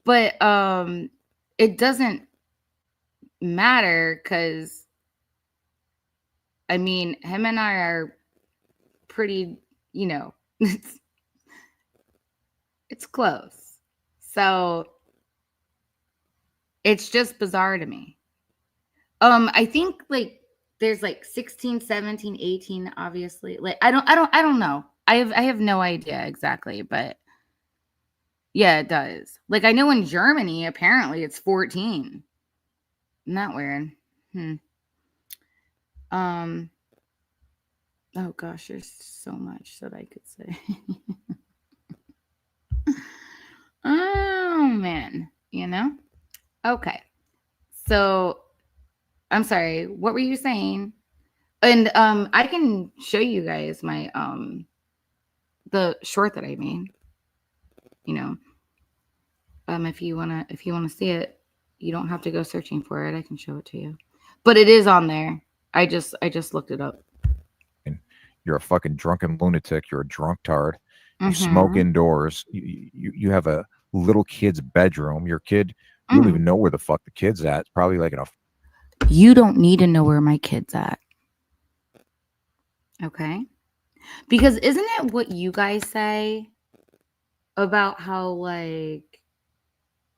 But it doesn't matter because I mean, him and I are pretty, you know, it's close. So it's just bizarre to me. I think like there's like 16, 17, 18, obviously. Like I don't know. I have no idea exactly, but yeah, it does. Like I know in Germany, apparently it's 14. Isn't that weird? Oh gosh, there's so much that I could say. Oh man, you know? Okay. So I'm sorry, what were you saying? And I can show you guys my the short that I made. You know. If you wanna see it, you don't have to go searching for it. I can show it to you. But it is on there. I just looked it up. You're a fucking drunken lunatic. You're a drunk tard. You smoke indoors. You have a little kid's bedroom. Your kid, you don't even know where the fuck the kid's at. It's probably like in a. You don't need to know where my kid's at. Okay? Because isn't it what you guys say about how, like,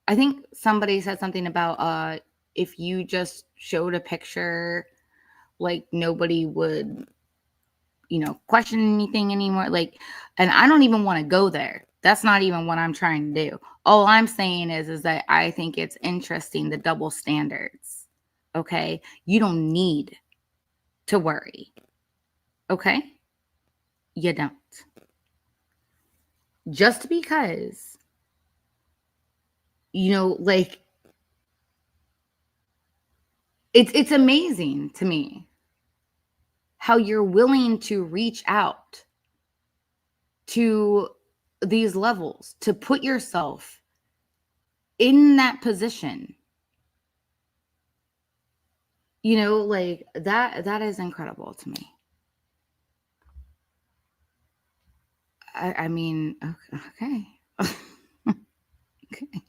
I think somebody said something about if you just showed a picture, like nobody would, you know, question anything anymore. Like, and I don't even want to go there. That's not even what I'm trying to do. All I'm saying is that I think it's interesting, the double standards. Okay? You don't need to worry. Okay? You don't. Just because, you know, like, it's amazing to me how you're willing to reach out to these levels, to put yourself in that position. You know, like that is incredible to me. I mean, okay. Okay.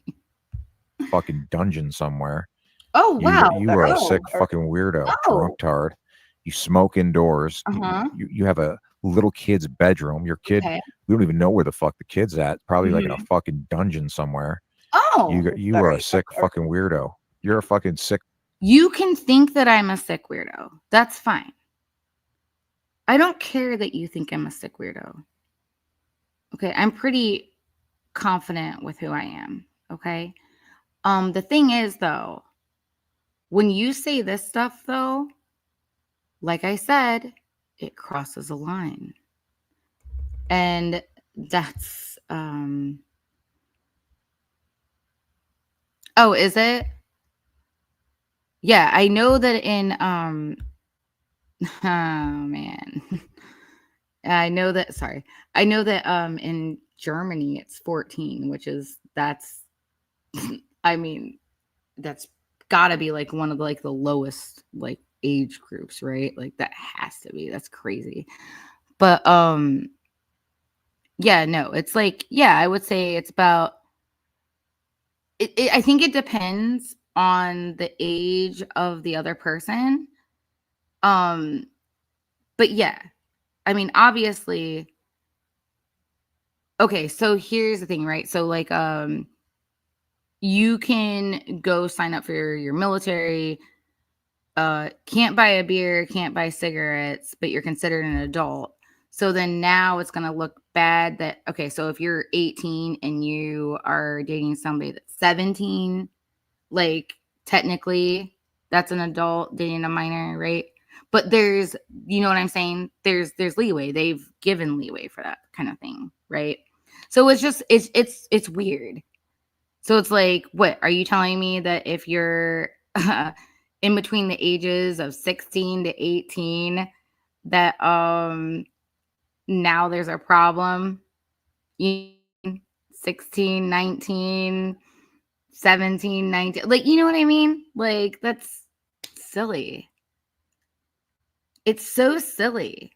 Fucking dungeon somewhere. Oh, wow. You are a Oh, sick fucking weirdo, Oh. drunk tard. You smoke indoors. Uh-huh. You have a little kid's bedroom. Your kid, Okay. we don't even know where the fuck the kid's at. Probably like in a fucking dungeon somewhere. Oh. You are a sick fucking weirdo. You're a fucking sick. You can think that I'm a sick weirdo. That's fine. I don't care that you think I'm a sick weirdo. Okay, I'm pretty confident with who I am. Okay. The thing is, though, when you say this stuff, though, like I said, it crosses a line. And that's oh, is it? Yeah, I know that in oh man. I know that in Germany it's 14, which is that's I mean, that's gotta be like one of like the lowest like age groups, right? Like that has to be. That's crazy. But yeah, no, it's like, yeah, I would say it's about I think it depends on the age of the other person. But yeah, I mean, obviously. Okay, so here's the thing, right? So like, you can go sign up for your military. Can't buy a beer, can't buy cigarettes, but you're considered an adult. So then now it's going to look bad that, okay, so if you're 18 and you are dating somebody that's 17, like technically that's an adult dating a minor, right? But there's, you know what I'm saying? There's leeway. They've given leeway for that kind of thing, right? So it's just, it's weird. So it's like, what are you telling me that if you're in between the ages of 16 to 18, that now there's a problem? 16, 19, 17, 19, like, you know what I mean? Like, that's silly. It's so silly.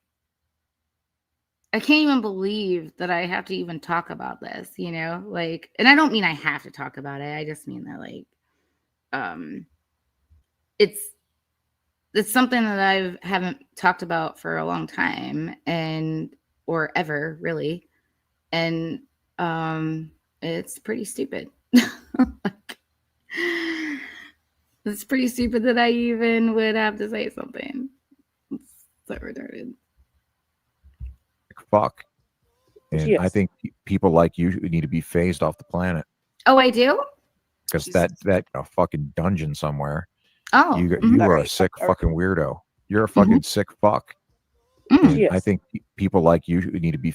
I can't even believe that I have to even talk about this, you know? Like, and I don't mean I have to talk about it. I just mean that, like, it's something that I haven't talked about for a long time, and or ever really. And it's pretty stupid. Like, it's pretty stupid that I even would have to say something. It's so retarded. Fuck. And I Yes. think people like you need to be phased off the planet Oh, I do? because that fucking dungeon somewhere. Oh, You mhm. are a Alright, sick alright. fucking weirdo. You're a fucking sick fuck. Mm. And I Yes. think people like you need to be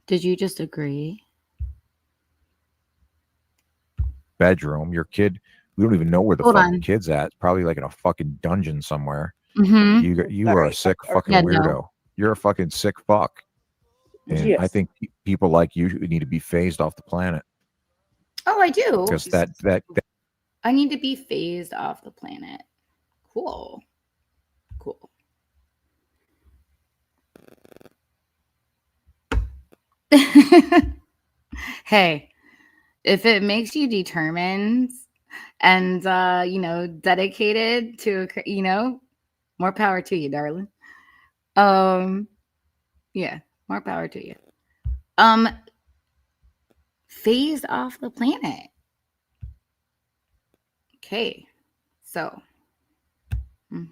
Did you just agree? bedroom. Your kid, we don't even know where the Hold fucking on. kid's at. Probably like in a fucking dungeon somewhere. Mm-hmm. You are a Alright, sick alright. fucking Yeah, no. weirdo. You're a fucking sick fuck. And I Yes. think people like you need to be phased off the planet Oh, I do. because that I need to be phased off the planet. Cool. Cool. Hey, if it makes you determined and dedicated to, more power to you, darling. Yeah, more power to you. Phased off the planet. Okay. So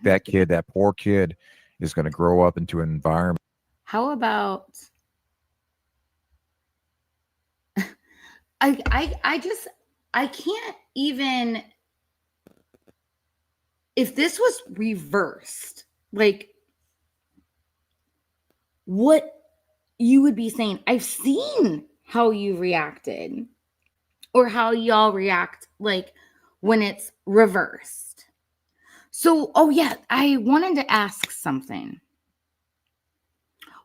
that kid, that poor kid, is going to grow up into an environment. how about I can't even, if this was reversed, like what you would be saying. I've seen how you reacted or how y'all react like when it's reversed. So, oh yeah, I wanted to ask something.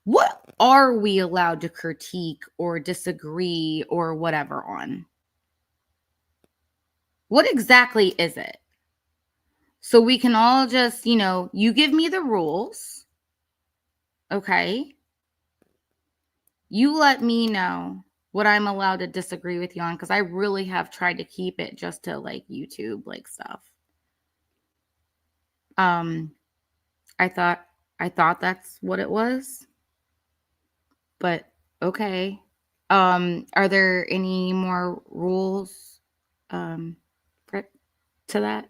What are we allowed to critique or disagree or whatever on? What exactly is it? So we can all just, you give me the rules. Okay. You let me know what I'm allowed to disagree with you on, because I really have tried to keep it just to like YouTube like stuff. I thought that's what it was. But okay. Are there any more rules to that?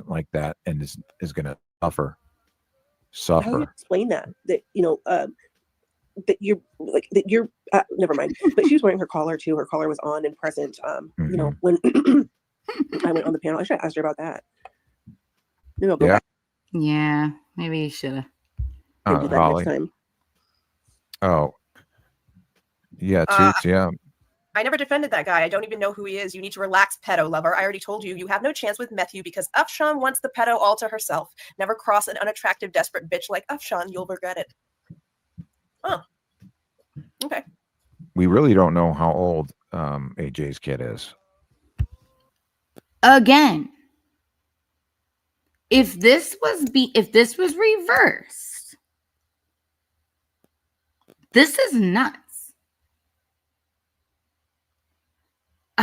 Like that, and is going to suffer. How do you explain that that you're like that you're never mind, but she was wearing her collar too. Her collar was on and present when I went on the panel. I should have asked her about that. Maybe I'll go Yeah. back Yeah, maybe you should have. and do that Holly. next time. Oh, yeah, Toots, yeah. I never defended that guy. I don't even know who he is. You need to relax, pedo lover. I already told you, you have no chance with Matthew because Upshawn wants the pedo all to herself. Never cross an unattractive, desperate bitch like Upshawn. You'll regret it. Oh, okay. We really don't know how old AJ's kid is. Again, if this was reversed, this is nuts.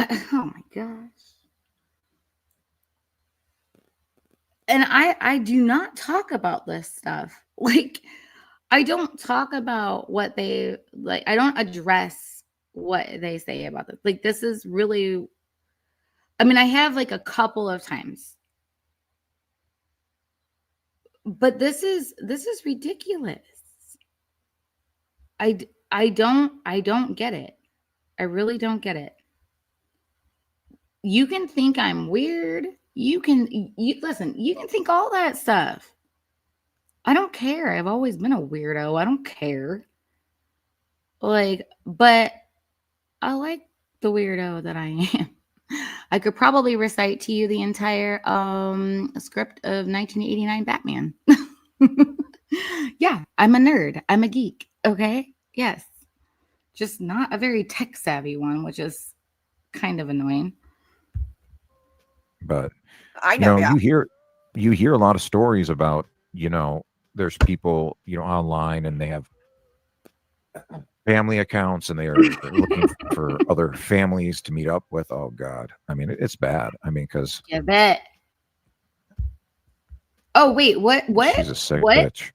Oh my gosh. And I do not talk about this stuff. Like, I don't talk about what they like. I don't address what they say about this. Like, this is really, I mean, I have like a couple of times, but this is ridiculous. I don't get it. I really don't get it. You can think I'm weird. You listen, you can think all that stuff. I don't care. I've always been a weirdo. I don't care. Like, but I like the weirdo that I am. I could probably recite to you the entire script of 1989 Batman. Yeah, I'm a nerd. I'm a geek. Okay? Yes. Just not a very tech savvy one, which is kind of annoying. But I you know. know, Yeah. you hear a lot of stories about, there's people, online, and they have family accounts and they are looking for other families to meet up with. Oh God. I mean, it's bad. I mean, because Yeah, bet. Oh, wait, what? she's a sick What? bitch.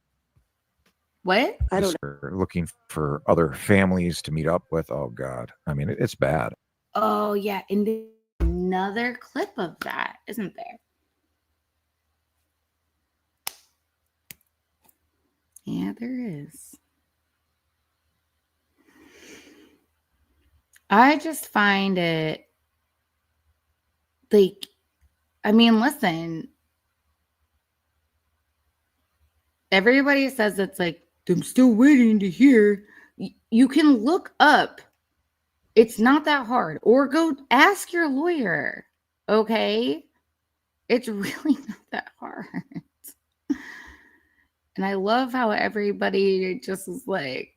What? I don't Just looking for other families to meet up with. Oh God. I mean, it's bad. Oh, yeah. And there's another clip of that, isn't there? Yeah, there is. I just find it like, I mean, listen, everybody says it's like, I'm still waiting to hear. You can look up. It's not that hard. Or go ask your lawyer. Okay? It's really not that hard. And I love how everybody just is like,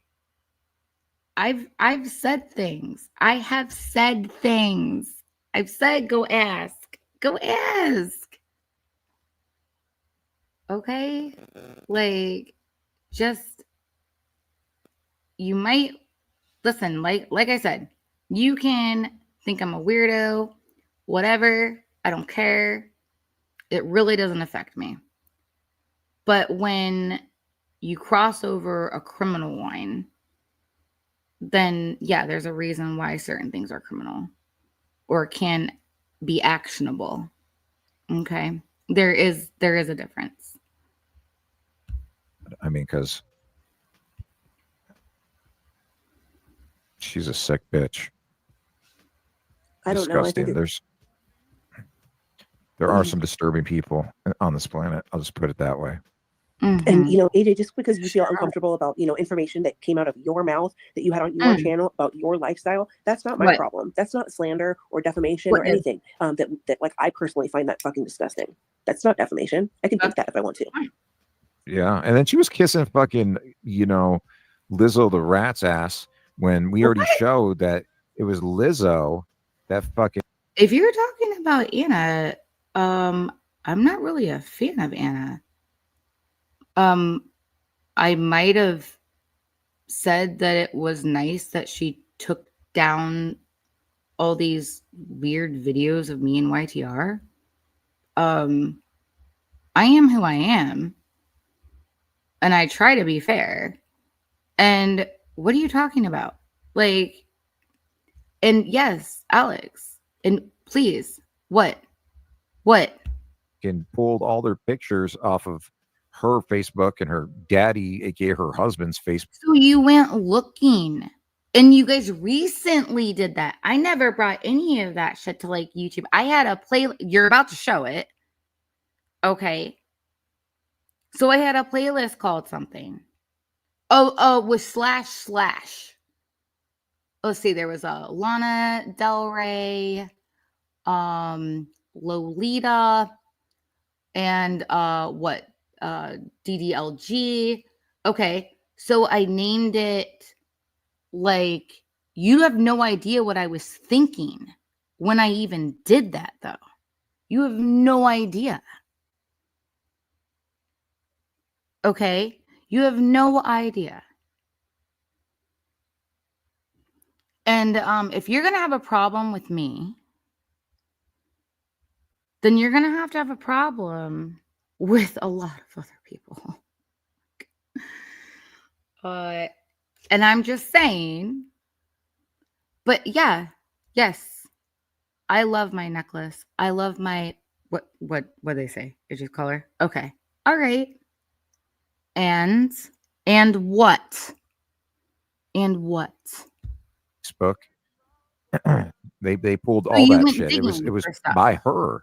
I've said things. I have said things. I've said go ask. Go ask. Okay? Like, just, you might listen, like I said, you can think I'm a weirdo, whatever. I don't care. It really doesn't affect me. But when you cross over a criminal line, then yeah, there's a reason why certain things are criminal or can be actionable. Okay? There is a difference. I mean, because she's a sick bitch. I don't know. I think Disgusting. There are some disturbing people on this planet. I'll just put it that way. and Mhm. AJ, just because you feel uncomfortable about information that came out of your mouth that you had on your channel about your lifestyle, that's not my What? problem. That's not slander or defamation What or is? anything. That like I personally find that fucking disgusting. That's not defamation. I can think that if I want to. Yeah. And then she was kissing fucking, Lizzo the rat's ass when we already showed that it was Lizzo that fucking. If you're talking about Anna, I'm not really a fan of Anna. I might have said that it was nice that she took down all these weird videos of me and YTR. I am who I am, and I try to be fair. And what are you talking about? Like, and yes, Alex, and please, what? Pulled all their pictures off of her Facebook and her daddy, aka her husband's Facebook. So you went looking, and you guys recently did that. I never brought any of that shit to like YouTube. I had a play. You're about to show it. Okay. So I had a playlist called something. Oh, with // Let's see. There was a Lana Del Rey, Lolita, and what? DDLG. Okay. So I named it like, you have no idea what I was thinking when I even did that, though. You have no idea. Okay? You have no idea. And if you're gonna have a problem with me, then you're gonna have to have a problem with a lot of other people. And I'm just saying, but yeah, yes, I love my necklace. I love my what do they say? It's just color. Okay. All right. And what? And what? Facebook. They pulled So all you that went shit. It was digging for stuff. by her,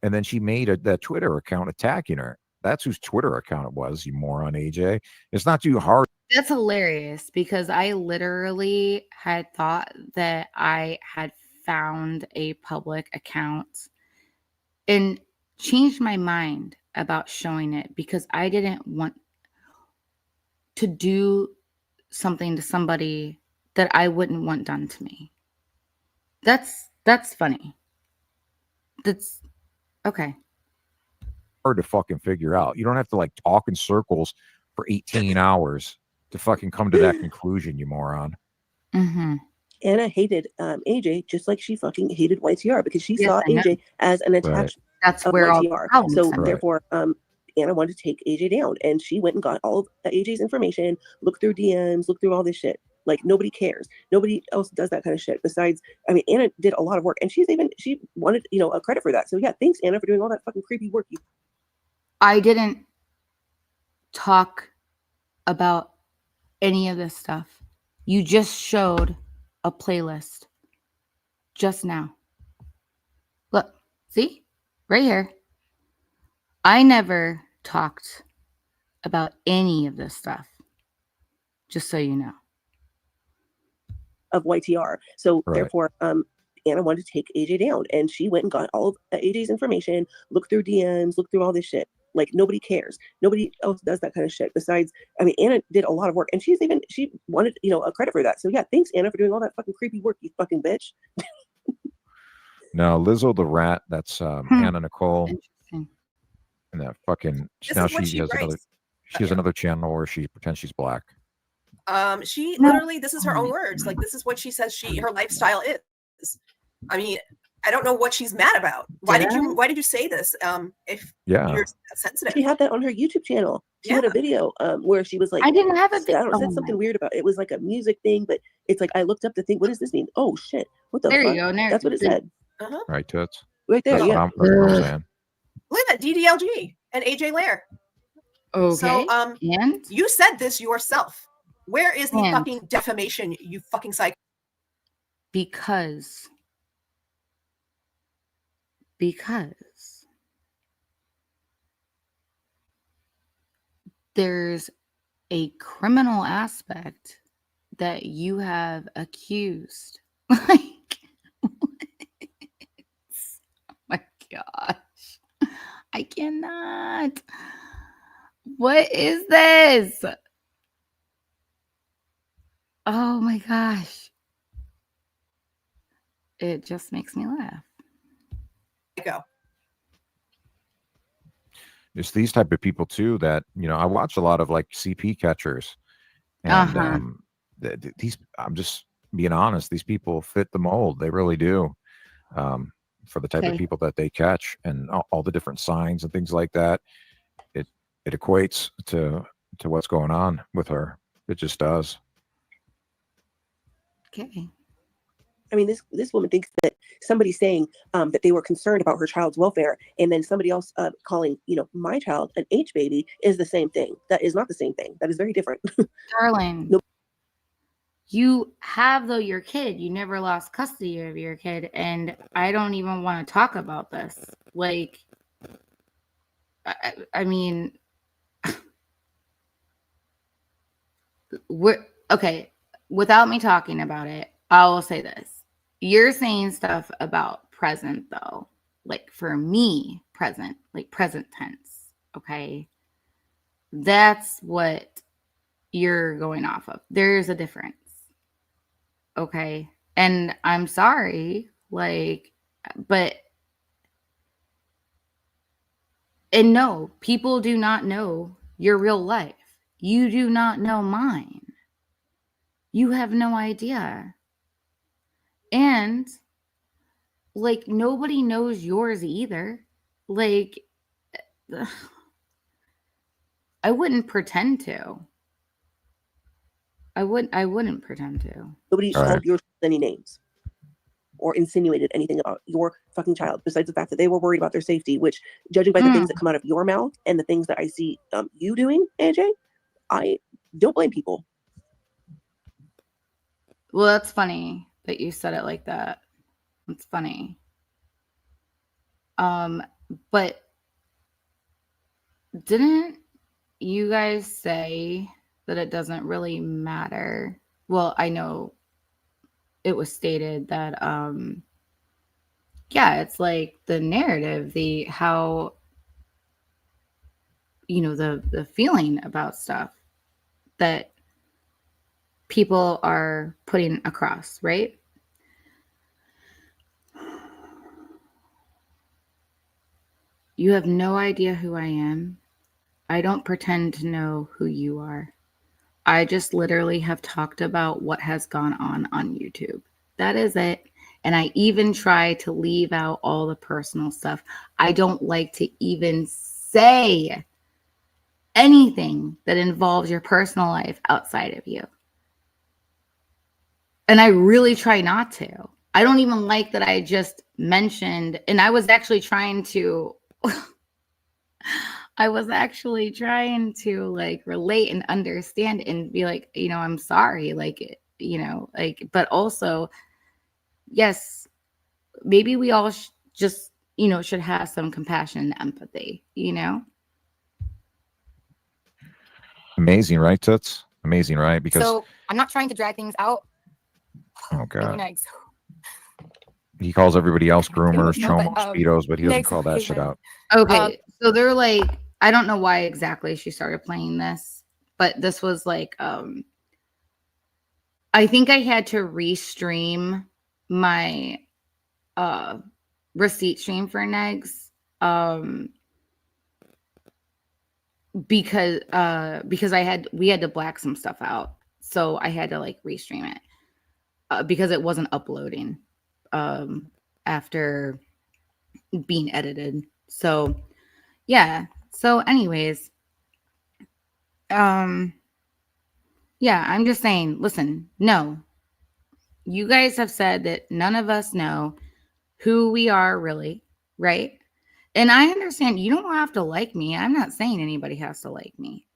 and then she made that Twitter account attacking her. That's whose Twitter account it was. You moron, AJ. It's not too hard. That's hilarious because I literally had thought that I had found a public account and changed my mind about showing it because I didn't want to do something to somebody that I wouldn't want done to me. That's funny. That's okay. Hard to fucking figure out. You don't have to like talk in circles for 18 hours to fucking come to that conclusion, you moron. Mm-hmm. Anna hated AJ just like she fucking hated YTR because she Yes, saw I know. AJ as an attachment That's of where all the YTR. problems So stem. therefore, Anna wanted to take AJ down, and she went and got all of AJ's information, looked through DMs, looked through all this shit. Like nobody cares. Nobody else does that kind of shit. Besides, I mean, Anna did a lot of work, and she wanted a credit for that. So yeah, thanks Anna for doing all that fucking creepy work. I didn't talk about any of this stuff. You just showed a playlist just now. Look, see? Right here. I never talked about any of this stuff. Just so you know. Of YTR. So Right. therefore, Anna wanted to take AJ down, and she went and got all of AJ's information, looked through DMs, looked through all this shit. Like nobody cares. Nobody else does that kind of shit. Besides, I mean, Anna did a lot of work, and she wanted a credit for that. So yeah, thanks Anna for doing all that fucking creepy work, you fucking bitch. No, Lizzo the Rat. That's Hannah Nicole, Interesting. and that fucking. This Now is what she has another. writes. She has another channel where she pretends she's black. She No. literally, this is her own words. Like this is what she says her lifestyle is. I mean, I don't know what she's mad about. Why did you say this? If Yeah. you're sensitive. She had that on her YouTube channel. She had a video where she was like, I didn't have a I don't know, video. said something weird about it. It was like a music thing, but it's like I looked up the thing. What does this mean? Oh shit! What the There fuck? you go. There, That's what it said Right, Toots? right there. That's Yeah. what I'm saying. Look at that DDLG and AJ Lair. Okay. So and you said this yourself. Where is the And- fucking defamation, you fucking psycho? because there's a criminal aspect that you have accused. Like, oh my gosh. I cannot. What is this? Oh my gosh. It just makes me laugh. It's these type of people too that I watch a lot of like CP catchers, and these. I'm just being honest. These people fit the mold. They really do. For the type of people that they catch and all the different signs and things like that, it equates to what's going on with her. It just does. Okay. I mean, this woman thinks that somebody's saying that they were concerned about her child's welfare, and then somebody else calling, my child an H baby is the same thing. That is not the same thing. That is very different. Darling, Nope. You have, though, your kid. You never lost custody of your kid, and I don't even want to talk about this. Like, I mean, we're okay. Without me talking about it, I will say this. You're saying stuff about present, though. Like, for me, present, like present tense. Okay. That's what you're going off of. There's a difference. Okay. And I'm sorry. Like, but. And no, people do not know your real life. You do not know mine. You have no idea. And like nobody knows yours either. Like I wouldn't pretend to. I wouldn't pretend to. Nobody All right. called your any names or insinuated anything about your fucking child, besides the fact that they were worried about their safety, which, judging by the things that come out of your mouth and the things that I see you doing, AJ, I don't blame people. Well, that's funny that you said it like that. It's funny. But didn't you guys say that it doesn't really matter? Well, I know it was stated that yeah, it's like the narrative, the how the feeling about stuff that people are putting across, right? You have no idea who I am. I don't pretend to know who you are. I just literally have talked about what has gone on YouTube. That is it. And I even try to leave out all the personal stuff. I don't like to even say anything that involves your personal life outside of you. And I really try not to. I don't even like that I just mentioned, and I was actually trying to like relate and understand and be like, I'm sorry, like, but also, yes, maybe we all just, should have some compassion and empathy, Amazing, right, Toots? Amazing, right? Because So I'm not trying to drag things out. oh god, Negs. he calls everybody else groomers, No, but, chomos, speedos, but he doesn't next call that shit question. out. Okay, so they're like, I don't know why exactly she started playing this, but this was like, I think I had to restream my receipt stream for Negs, because we had to black some stuff out, so I had to like restream it because it wasn't uploading after being edited. So yeah. So anyways, yeah, I'm just saying, listen, no, you guys have said that none of us know who we are really, right? And I understand you don't have to like me. I'm not saying anybody has to like me.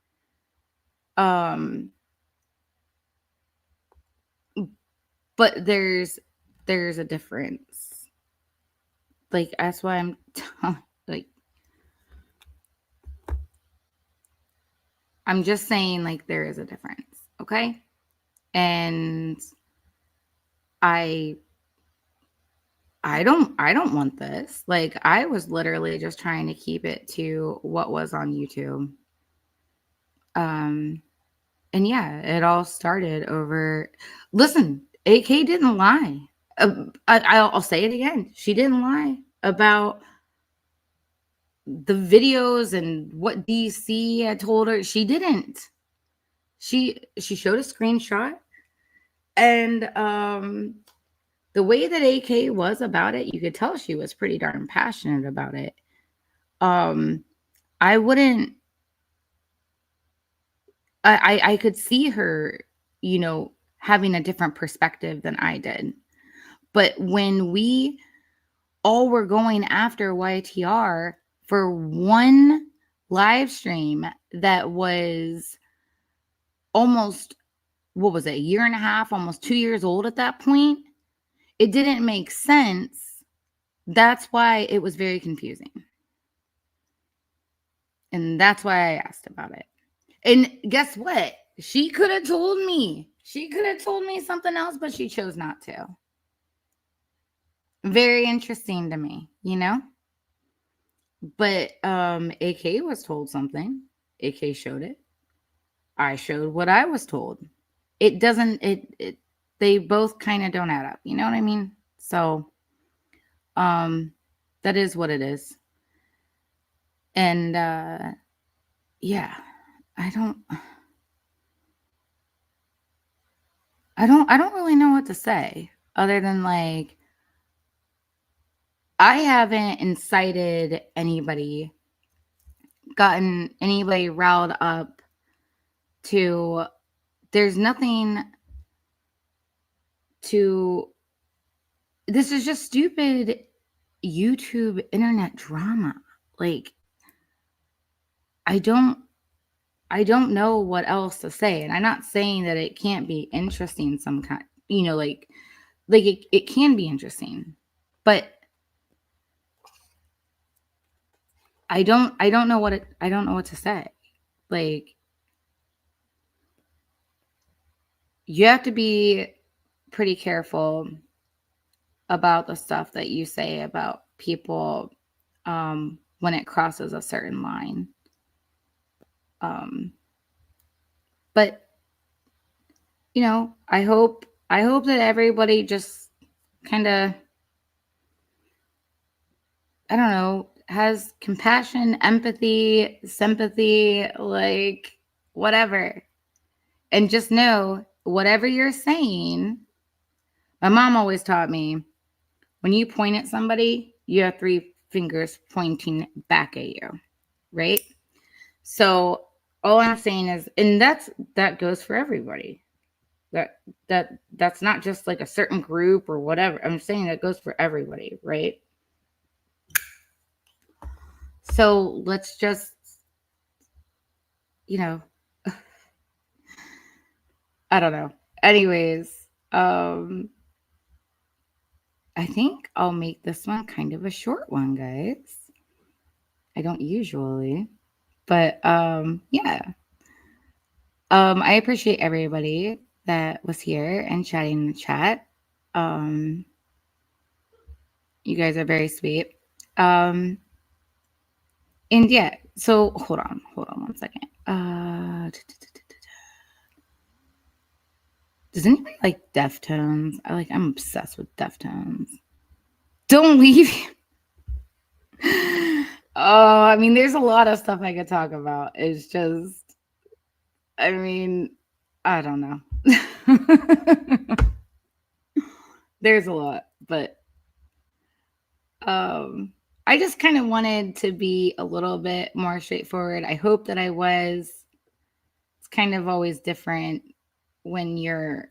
But there's a difference. Like, that's why I'm like, I'm just saying, like, there is a difference, okay? And I don't want this. Like, I was literally just trying to keep it to what was on YouTube. And yeah, it all started over. Listen, AK didn't lie. I'll say it again. She didn't lie about the videos and what DC had told her. She didn't. She showed a screenshot, and the way that AK was about it, you could tell she was pretty darn passionate about it. I wouldn't. I could see her, having a different perspective than I did. But when we all were going after YTR for one live stream that was almost, what was it, a year and a half, almost 2 years old at that point, it didn't make sense. That's why it was very confusing. And that's why I asked about it. And guess what? She could have told me. She could have told me something else, but she chose not to. Very interesting to me, But AK was told something. AK showed it. I showed what I was told. It doesn't, they both kind of don't add up. You know what I mean? So that is what it is. And yeah, I don't really know what to say. other than like, I haven't incited anybody, gotten anybody riled up to, there's nothing to, this is just stupid YouTube internet drama. Like, I don't know what else to say. And I'm not saying that it can't be interesting some kind, you know, like it can be interesting, but I don't know what to say. Like, you have to be pretty careful about the stuff that you say about people when it crosses a certain line. But you know, I hope that everybody just kind of, I don't know, has compassion, empathy, sympathy, like whatever. And just know whatever you're saying. My mom always taught me, when you point at somebody, you have 3 fingers pointing back at you, right? So all I'm saying is, and that goes for everybody. That's not just like a certain group or whatever. I'm saying that goes for everybody, right? So let's just, you know, I don't know. Anyways, I think I'll make this one kind of a short one, guys. I don't usually, but yeah. I appreciate everybody that was here and chatting in the chat. You guys are very sweet. And yeah, so hold on 1 second. Does anybody like Deftones? I'm obsessed with Deftones. Don't leave. Oh, I mean, there's a lot of stuff I could talk about. It's just, I mean, I don't know. There's a lot, but I just kind of wanted to be a little bit more straightforward. I hope that I was. It's kind of always different when you're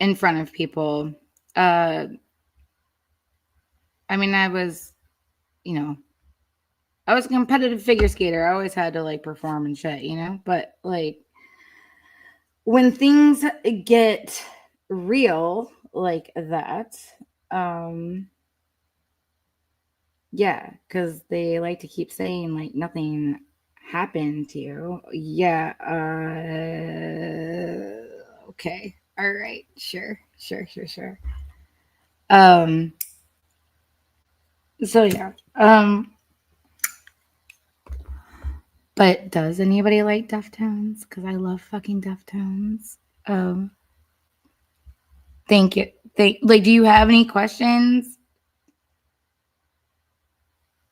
in front of people. I mean, I was a competitive figure skater. I always had to like perform and shit, you know? But like, when things get real like that, yeah, because they like to keep saying like nothing happened to you. Yeah. Okay. All right. Sure. So yeah. But does anybody like Deftones? Because I love fucking Deftones. Thank you. Do you have any questions?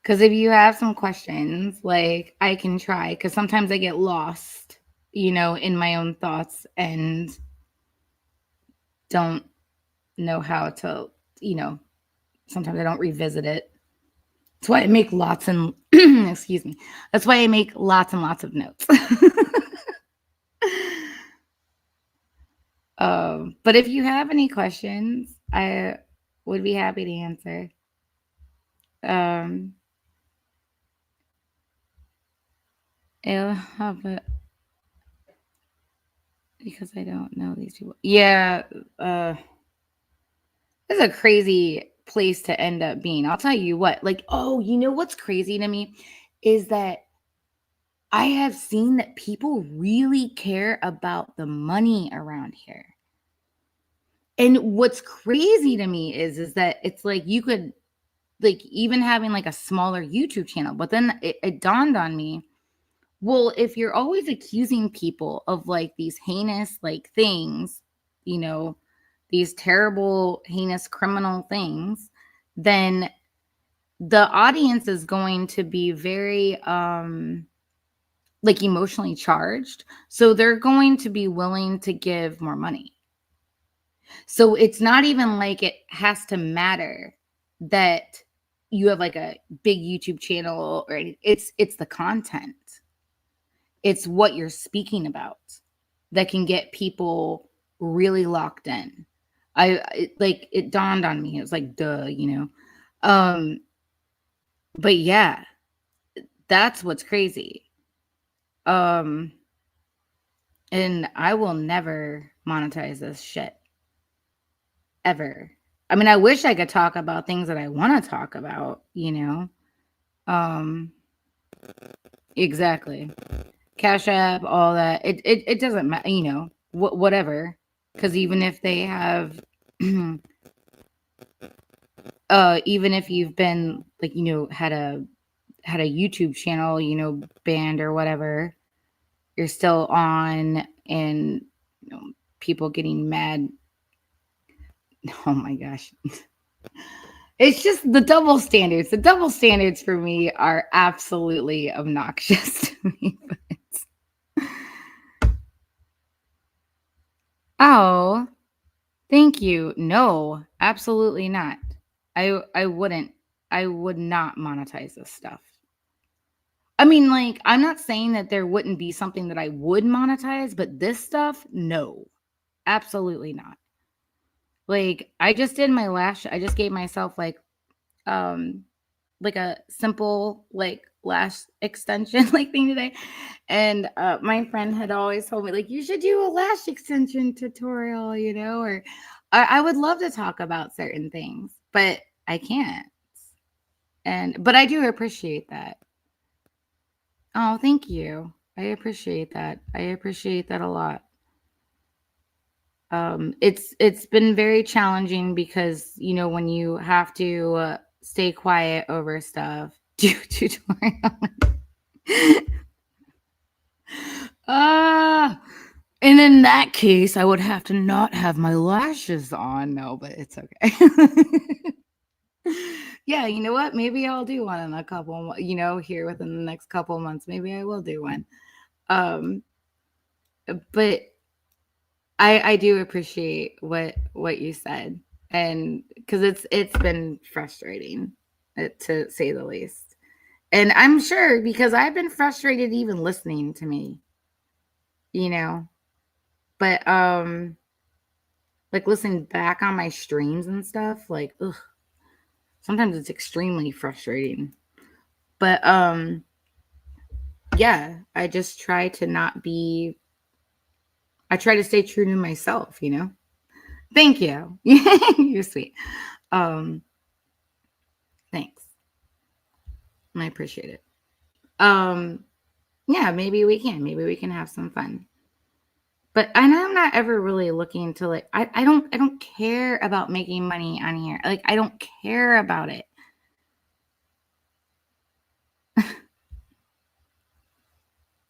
Because if you have some questions, like, I can try. Because sometimes I get lost, in my own thoughts and don't know how to, sometimes I don't revisit it. That's why I make lots and excuse me. That's why I make lots and lots of notes. But if you have any questions, I would be happy to answer. I'll have it because I don't know these people. Yeah, it's a crazy place to end up being. I'll tell you what, what's crazy to me is that I have seen that people really care about the money around here. And what's crazy to me is that it's like you could, like, even having like a smaller YouTube channel, but then it dawned on me, well, if you're always accusing people of like these heinous like things, these terrible, heinous criminal things, then the audience is going to be very like emotionally charged. So they're going to be willing to give more money. So it's not even like it has to matter that you have like a big YouTube channel or it's the content. It's what you're speaking about that can get people really locked in. It dawned on me. It was like, duh, you know. But yeah, that's what's crazy. And I will never monetize this shit. Ever. I mean, I wish I could talk about things that I want to talk about, you know. Exactly. Cash App, all that. It doesn't matter, you know, whatever. Because even if they have even if you've been like, you know, had a YouTube channel, you know, banned or whatever, you're still on, and you know, people getting mad. Oh my gosh. It's just the double standards. The double standards for me are absolutely obnoxious to me. Oh, thank you. No, absolutely not. I wouldn't. I would not monetize this stuff. I mean, like, I'm not saying that there wouldn't be something that I would monetize, but this stuff, no. Absolutely not. Like, I just did my lash. I just gave myself like a simple like lash extension like thing today, and my friend had always told me like, you should do a lash extension tutorial, you know, or I would love to talk about certain things, but I can't. But I do appreciate that. Oh, thank you. I appreciate that. I appreciate that a lot. It's been very challenging because, you know, when you have to stay quiet over stuff, do tutorial. And in that case, I would have to not have my lashes on. No, but it's okay. Yeah, you know what? Maybe I'll do one in a couple, you know, here within the next couple of months. Maybe I will do one. But I do appreciate what you said, and because it's been frustrating, to say the least. And I'm sure because I've been frustrated even listening to me, you know. But like listening back on my streams and stuff, like, ugh, sometimes it's extremely frustrating. But yeah, I just try to not be. I try to stay true to myself, you know. Thank you. You're sweet. Thanks. I appreciate it. Yeah, maybe we can have some fun. But I'm not ever really looking to like I don't care about making money on here. Like I don't care about it.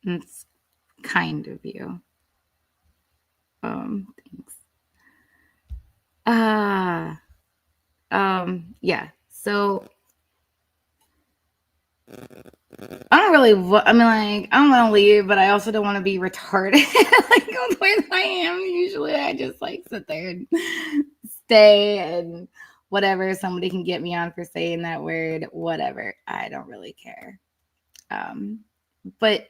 It's kind of you. Thanks. Yeah. So I don't really. I mean, like, I don't want to leave, but I also don't want to be retarded. Like the way that I am. Usually, I just like sit there and stay and whatever. Somebody can get me on for saying that word. Whatever. I don't really care. But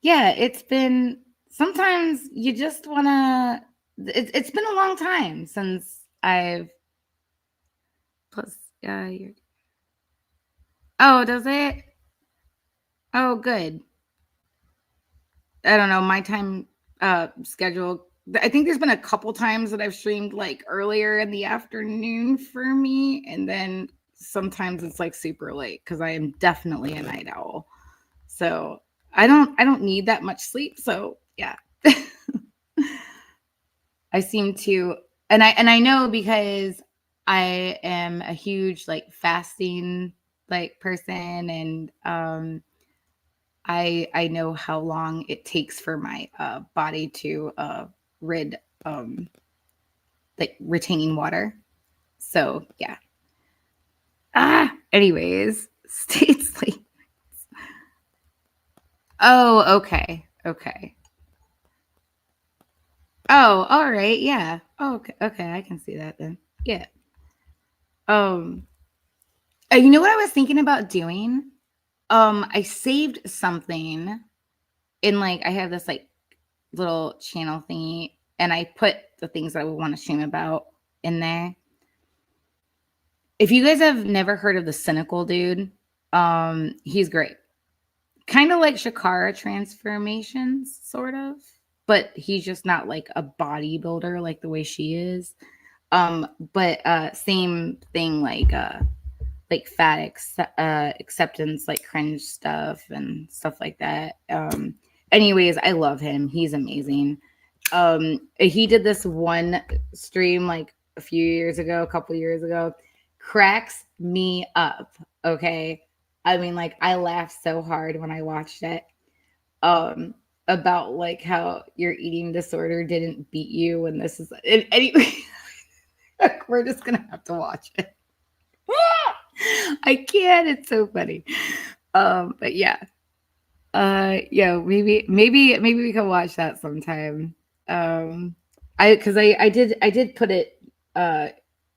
yeah, it's been. Sometimes you just want to. It's been a long time since I've. Plus, you're. Oh, does it? Oh, good. I don't know. My time schedule. I think there's been a couple times that I've streamed like earlier in the afternoon for me, and then sometimes it's like super late because I am definitely a night owl. So I don't need that much sleep. So yeah. I seem to, and I know because I am a huge like fasting like person, and I know how long it takes for my body to rid like retaining water. So yeah. Anyways, stay asleep. Oh, okay. Okay. Oh, all right. Yeah. Oh, okay. Okay, I can see that then. Yeah. Um, you know what I was thinking about doing? I saved something in like I have this like little channel thingy, and I put the things that I would want to stream about in there. If you guys have never heard of the Cynical Dude, he's great. Kind of like Shakara transformations, sort of, but he's just not like a bodybuilder like the way she is. But same thing like fat acceptance, like cringe stuff and stuff like that. Anyways, I love him. He's amazing. He did this one stream like a couple years ago, cracks me up. Okay. I mean, like I laughed so hard when I watched it. About like how your eating disorder didn't beat you, and this is anyway. We're just gonna have to watch it. I can't. It's so funny. But yeah. Yeah, maybe we can watch that sometime. I did put it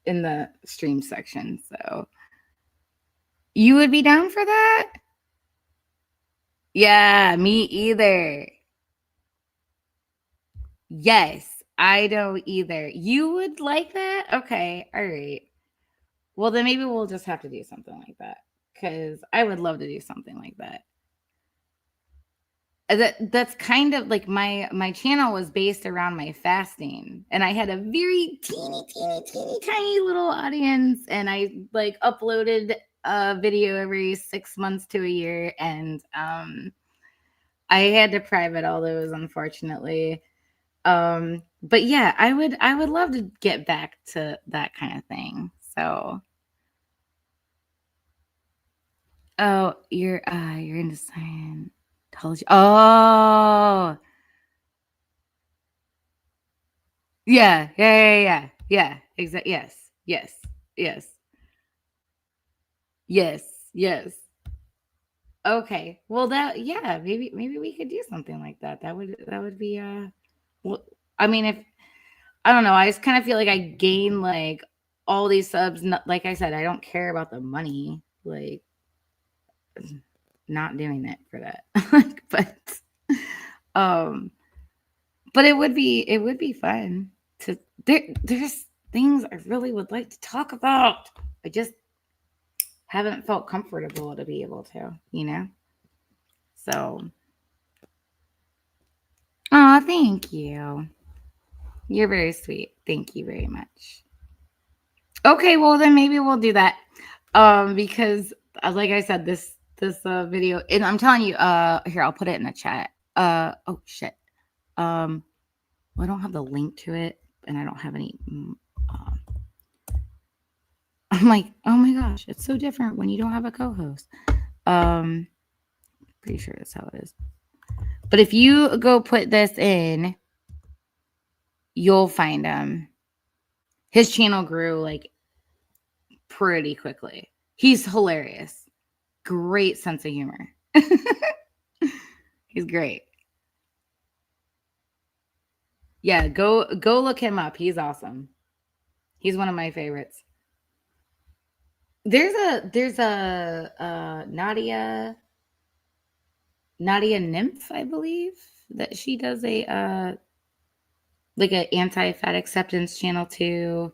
in the stream section, so you would be down for that? Yeah, me either. Yes, I don't either. You would like that? Okay, all right. Well, then maybe we'll just have to do something like that because I would love to do something like that. That's kind of like my channel was based around my fasting, and I had a very teeny tiny little audience, and I like uploaded a video every 6 months to a year, and I had to private all those, unfortunately. But yeah, I would love to get back to that kind of thing. So oh, you're into Scientology. Oh, yeah. Exactly. Yes. Yes. Okay. Well, maybe we could do something like that. That would be well, I mean, if I don't know, I just kind of feel like I gain like all these subs. Like I said, I don't care about the money. Like, not doing it for that. Um, but it would be fun to there's things I really would like to talk about. I just haven't felt comfortable to be able to, you know? So, oh, thank you. You're very sweet. Thank you very much. Okay, well then maybe we'll do that. Because like I said, this video, and I'm telling you, here I'll put it in the chat. Oh shit. Well, I don't have the link to it, and I don't have any. I'm like, oh my gosh, it's so different when you don't have a co-host. Pretty sure that's how it is. But if you go put this in, you'll find him. His channel grew like pretty quickly. He's hilarious. Great sense of humor. He's great. Yeah, go look him up. He's awesome. He's one of my favorites. There's a Nadia Nymph, I believe, that she does a like an anti-fat acceptance channel too.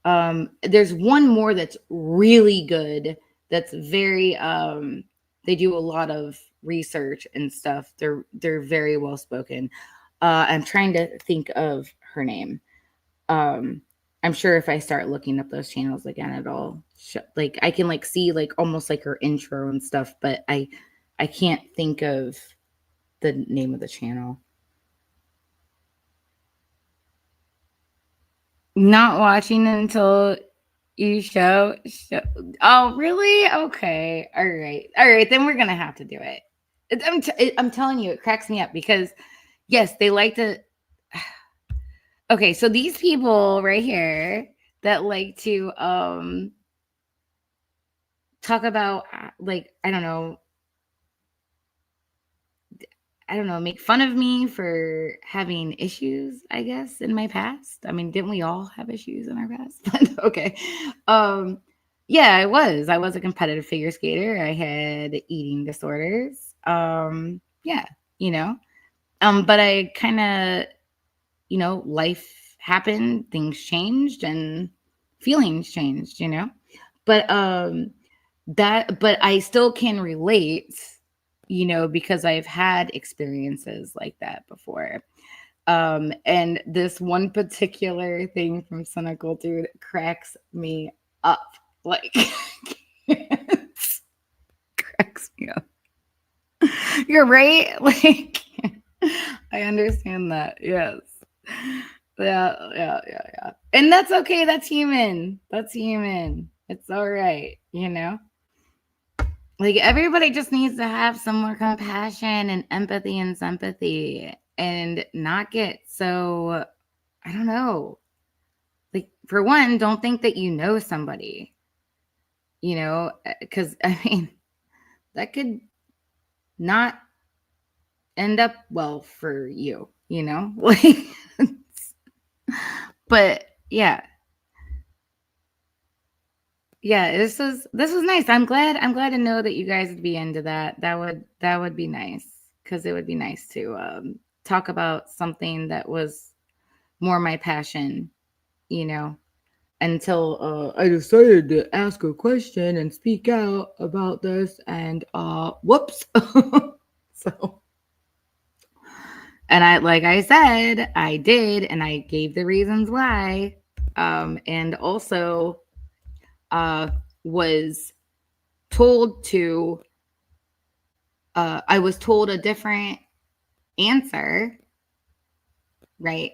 There's one more that's really good. That's very they do a lot of research and stuff. They're very well spoken. I'm trying to think of her name. I'm sure if I start looking up those channels again, it'll like I can like see like almost like her intro and stuff, but I can't think of the name of the channel. Not watching until you show. Oh, really? Okay. All right. Then we're gonna have to do it. I'm telling you, it cracks me up because yes, they like to. Okay, so these people right here that like to talk about like I don't know I don't know, make fun of me for having issues, I guess, in my past. I mean, didn't we all have issues in our past? But okay. Yeah, I was. I was a competitive figure skater. I had eating disorders. Yeah, you know. But I kind of, life happened, things changed and feelings changed, But but I still can relate, because I've had experiences like that before. And this one particular thing from Cynical Dude cracks me up. Like, cracks me up. You're right. Like, I understand that. Yes. Yeah. And that's okay. That's human. That's human. It's all right. Like, everybody just needs to have some more compassion and empathy and sympathy and not get so, I don't know. Like, for one, don't think that you know somebody, because I mean, that could not end up well for you, like, but yeah, this was nice. I'm glad to know that you guys would be into that. That would be nice, because it would be nice to talk about something that was more my passion, until I decided to ask a question and speak out about this, and whoops. So, and like I said, I did, and I gave the reasons why, and also was told to I was told a different answer, right?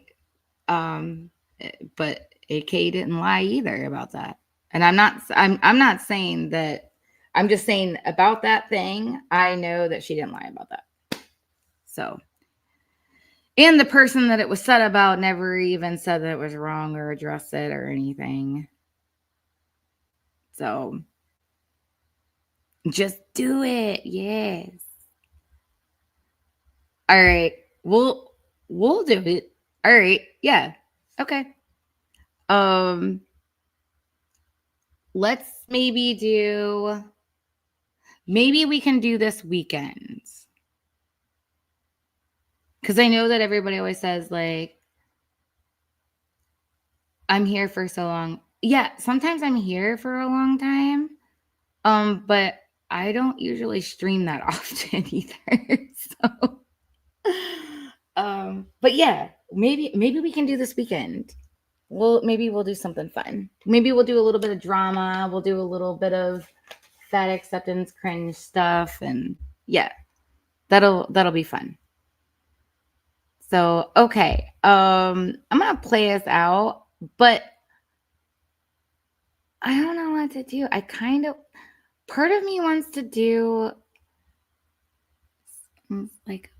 But AK didn't lie either about that. And I'm not saying that, I'm just saying about that thing, I know that she didn't lie about that. So, and the person that it was said about never even said that it was wrong or addressed it or anything. So, just do it. Yes. All right. We'll do it. All right. Yeah. Okay. Let's maybe we can do this weekend. Because I know that everybody always says, like, I'm here for so long. Yeah, sometimes I'm here for a long time. But I don't usually stream that often either. So but yeah, maybe we can do this weekend. Maybe we'll do something fun. Maybe we'll do a little bit of drama. We'll do a little bit of fat acceptance cringe stuff, and yeah, that'll be fun. So okay, I'm gonna play us out, but I don't know what to do. Part of me wants to do like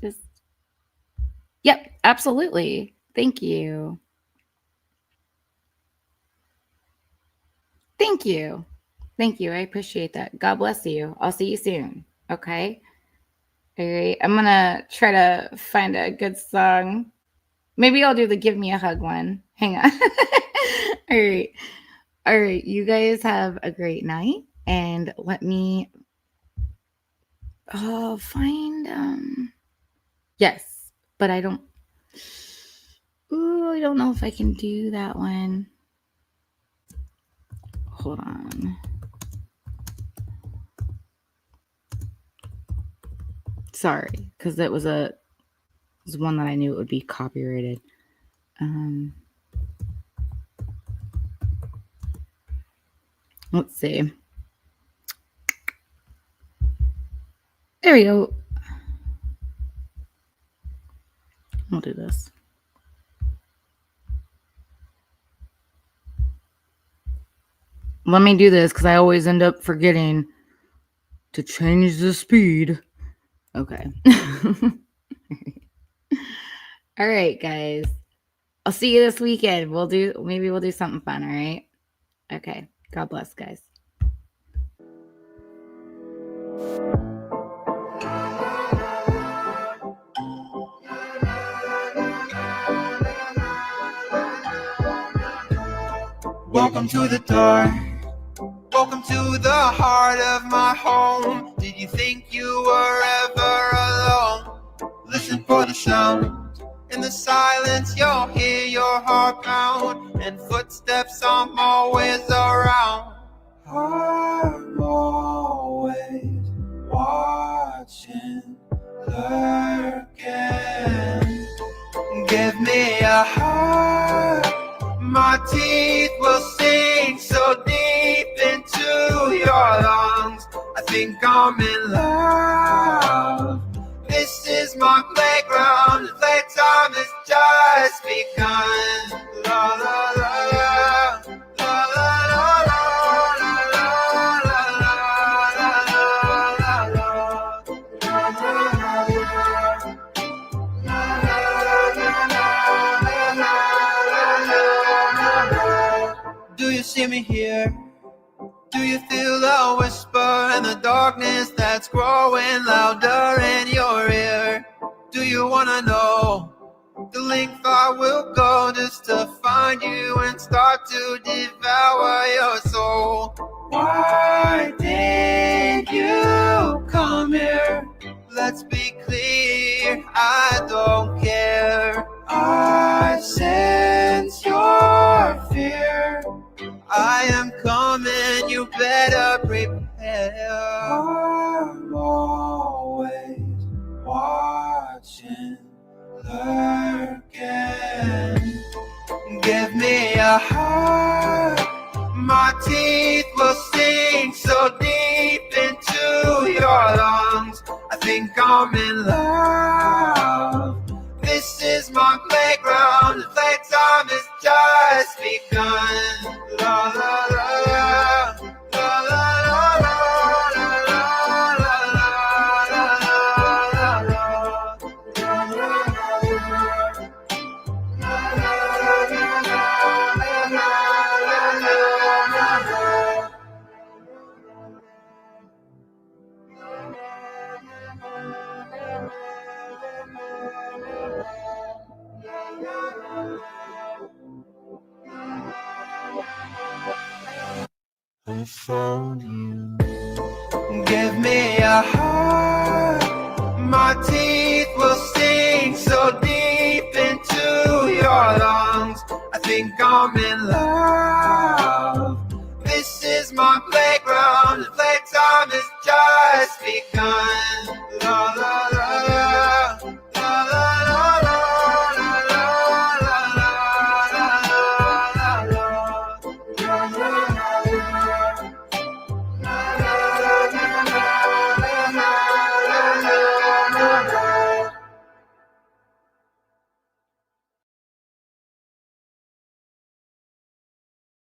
just, yep, absolutely. Thank you. Thank you. I appreciate that. God bless you. I'll see you soon. Okay. All right. I'm going to try to find a good song. Maybe I'll do the Give Me a Hug one. Hang on. All right. All right. You guys have a great night. And let me find, yes, but I don't know if I can do that one. Hold on. Sorry, because it was one that I knew it would be copyrighted. Let's see. There we go. We'll do this. Let me do this because I always end up forgetting to change the speed. Okay. All right, guys. I'll see you this weekend. Maybe we'll do something fun, all right? Okay. God bless, guys. Welcome to the door. Welcome to the heart of my home. Did you think you were ever alone? Listen for the sound. In the silence, you'll hear your heart pound, and footsteps I'm always around. I'm always watching, lurking. Give me a heart. My teeth will sink so deep into your lungs. I think I'm in love. This is my playground. The playtime has just begun. La la la la. La la la la la la la la. Do you see me here? Do you feel a whisper in the darkness that's growing louder in your ear? Do you wanna know the length I will go just to find you and start to devour your soul? Why did you come here? Let's be clear, I don't care. I sense your fear. I am coming, you better prepare. I'm always watching, lurking. Give me a heart. My teeth will sink so deep into your lungs. I think I'm in love. This is my playground. The playtime has just begun. La la la la. La la la la. La la la la. La la I found you. Give me a heart. My teeth will sink so deep into your lungs. I think I'm in love.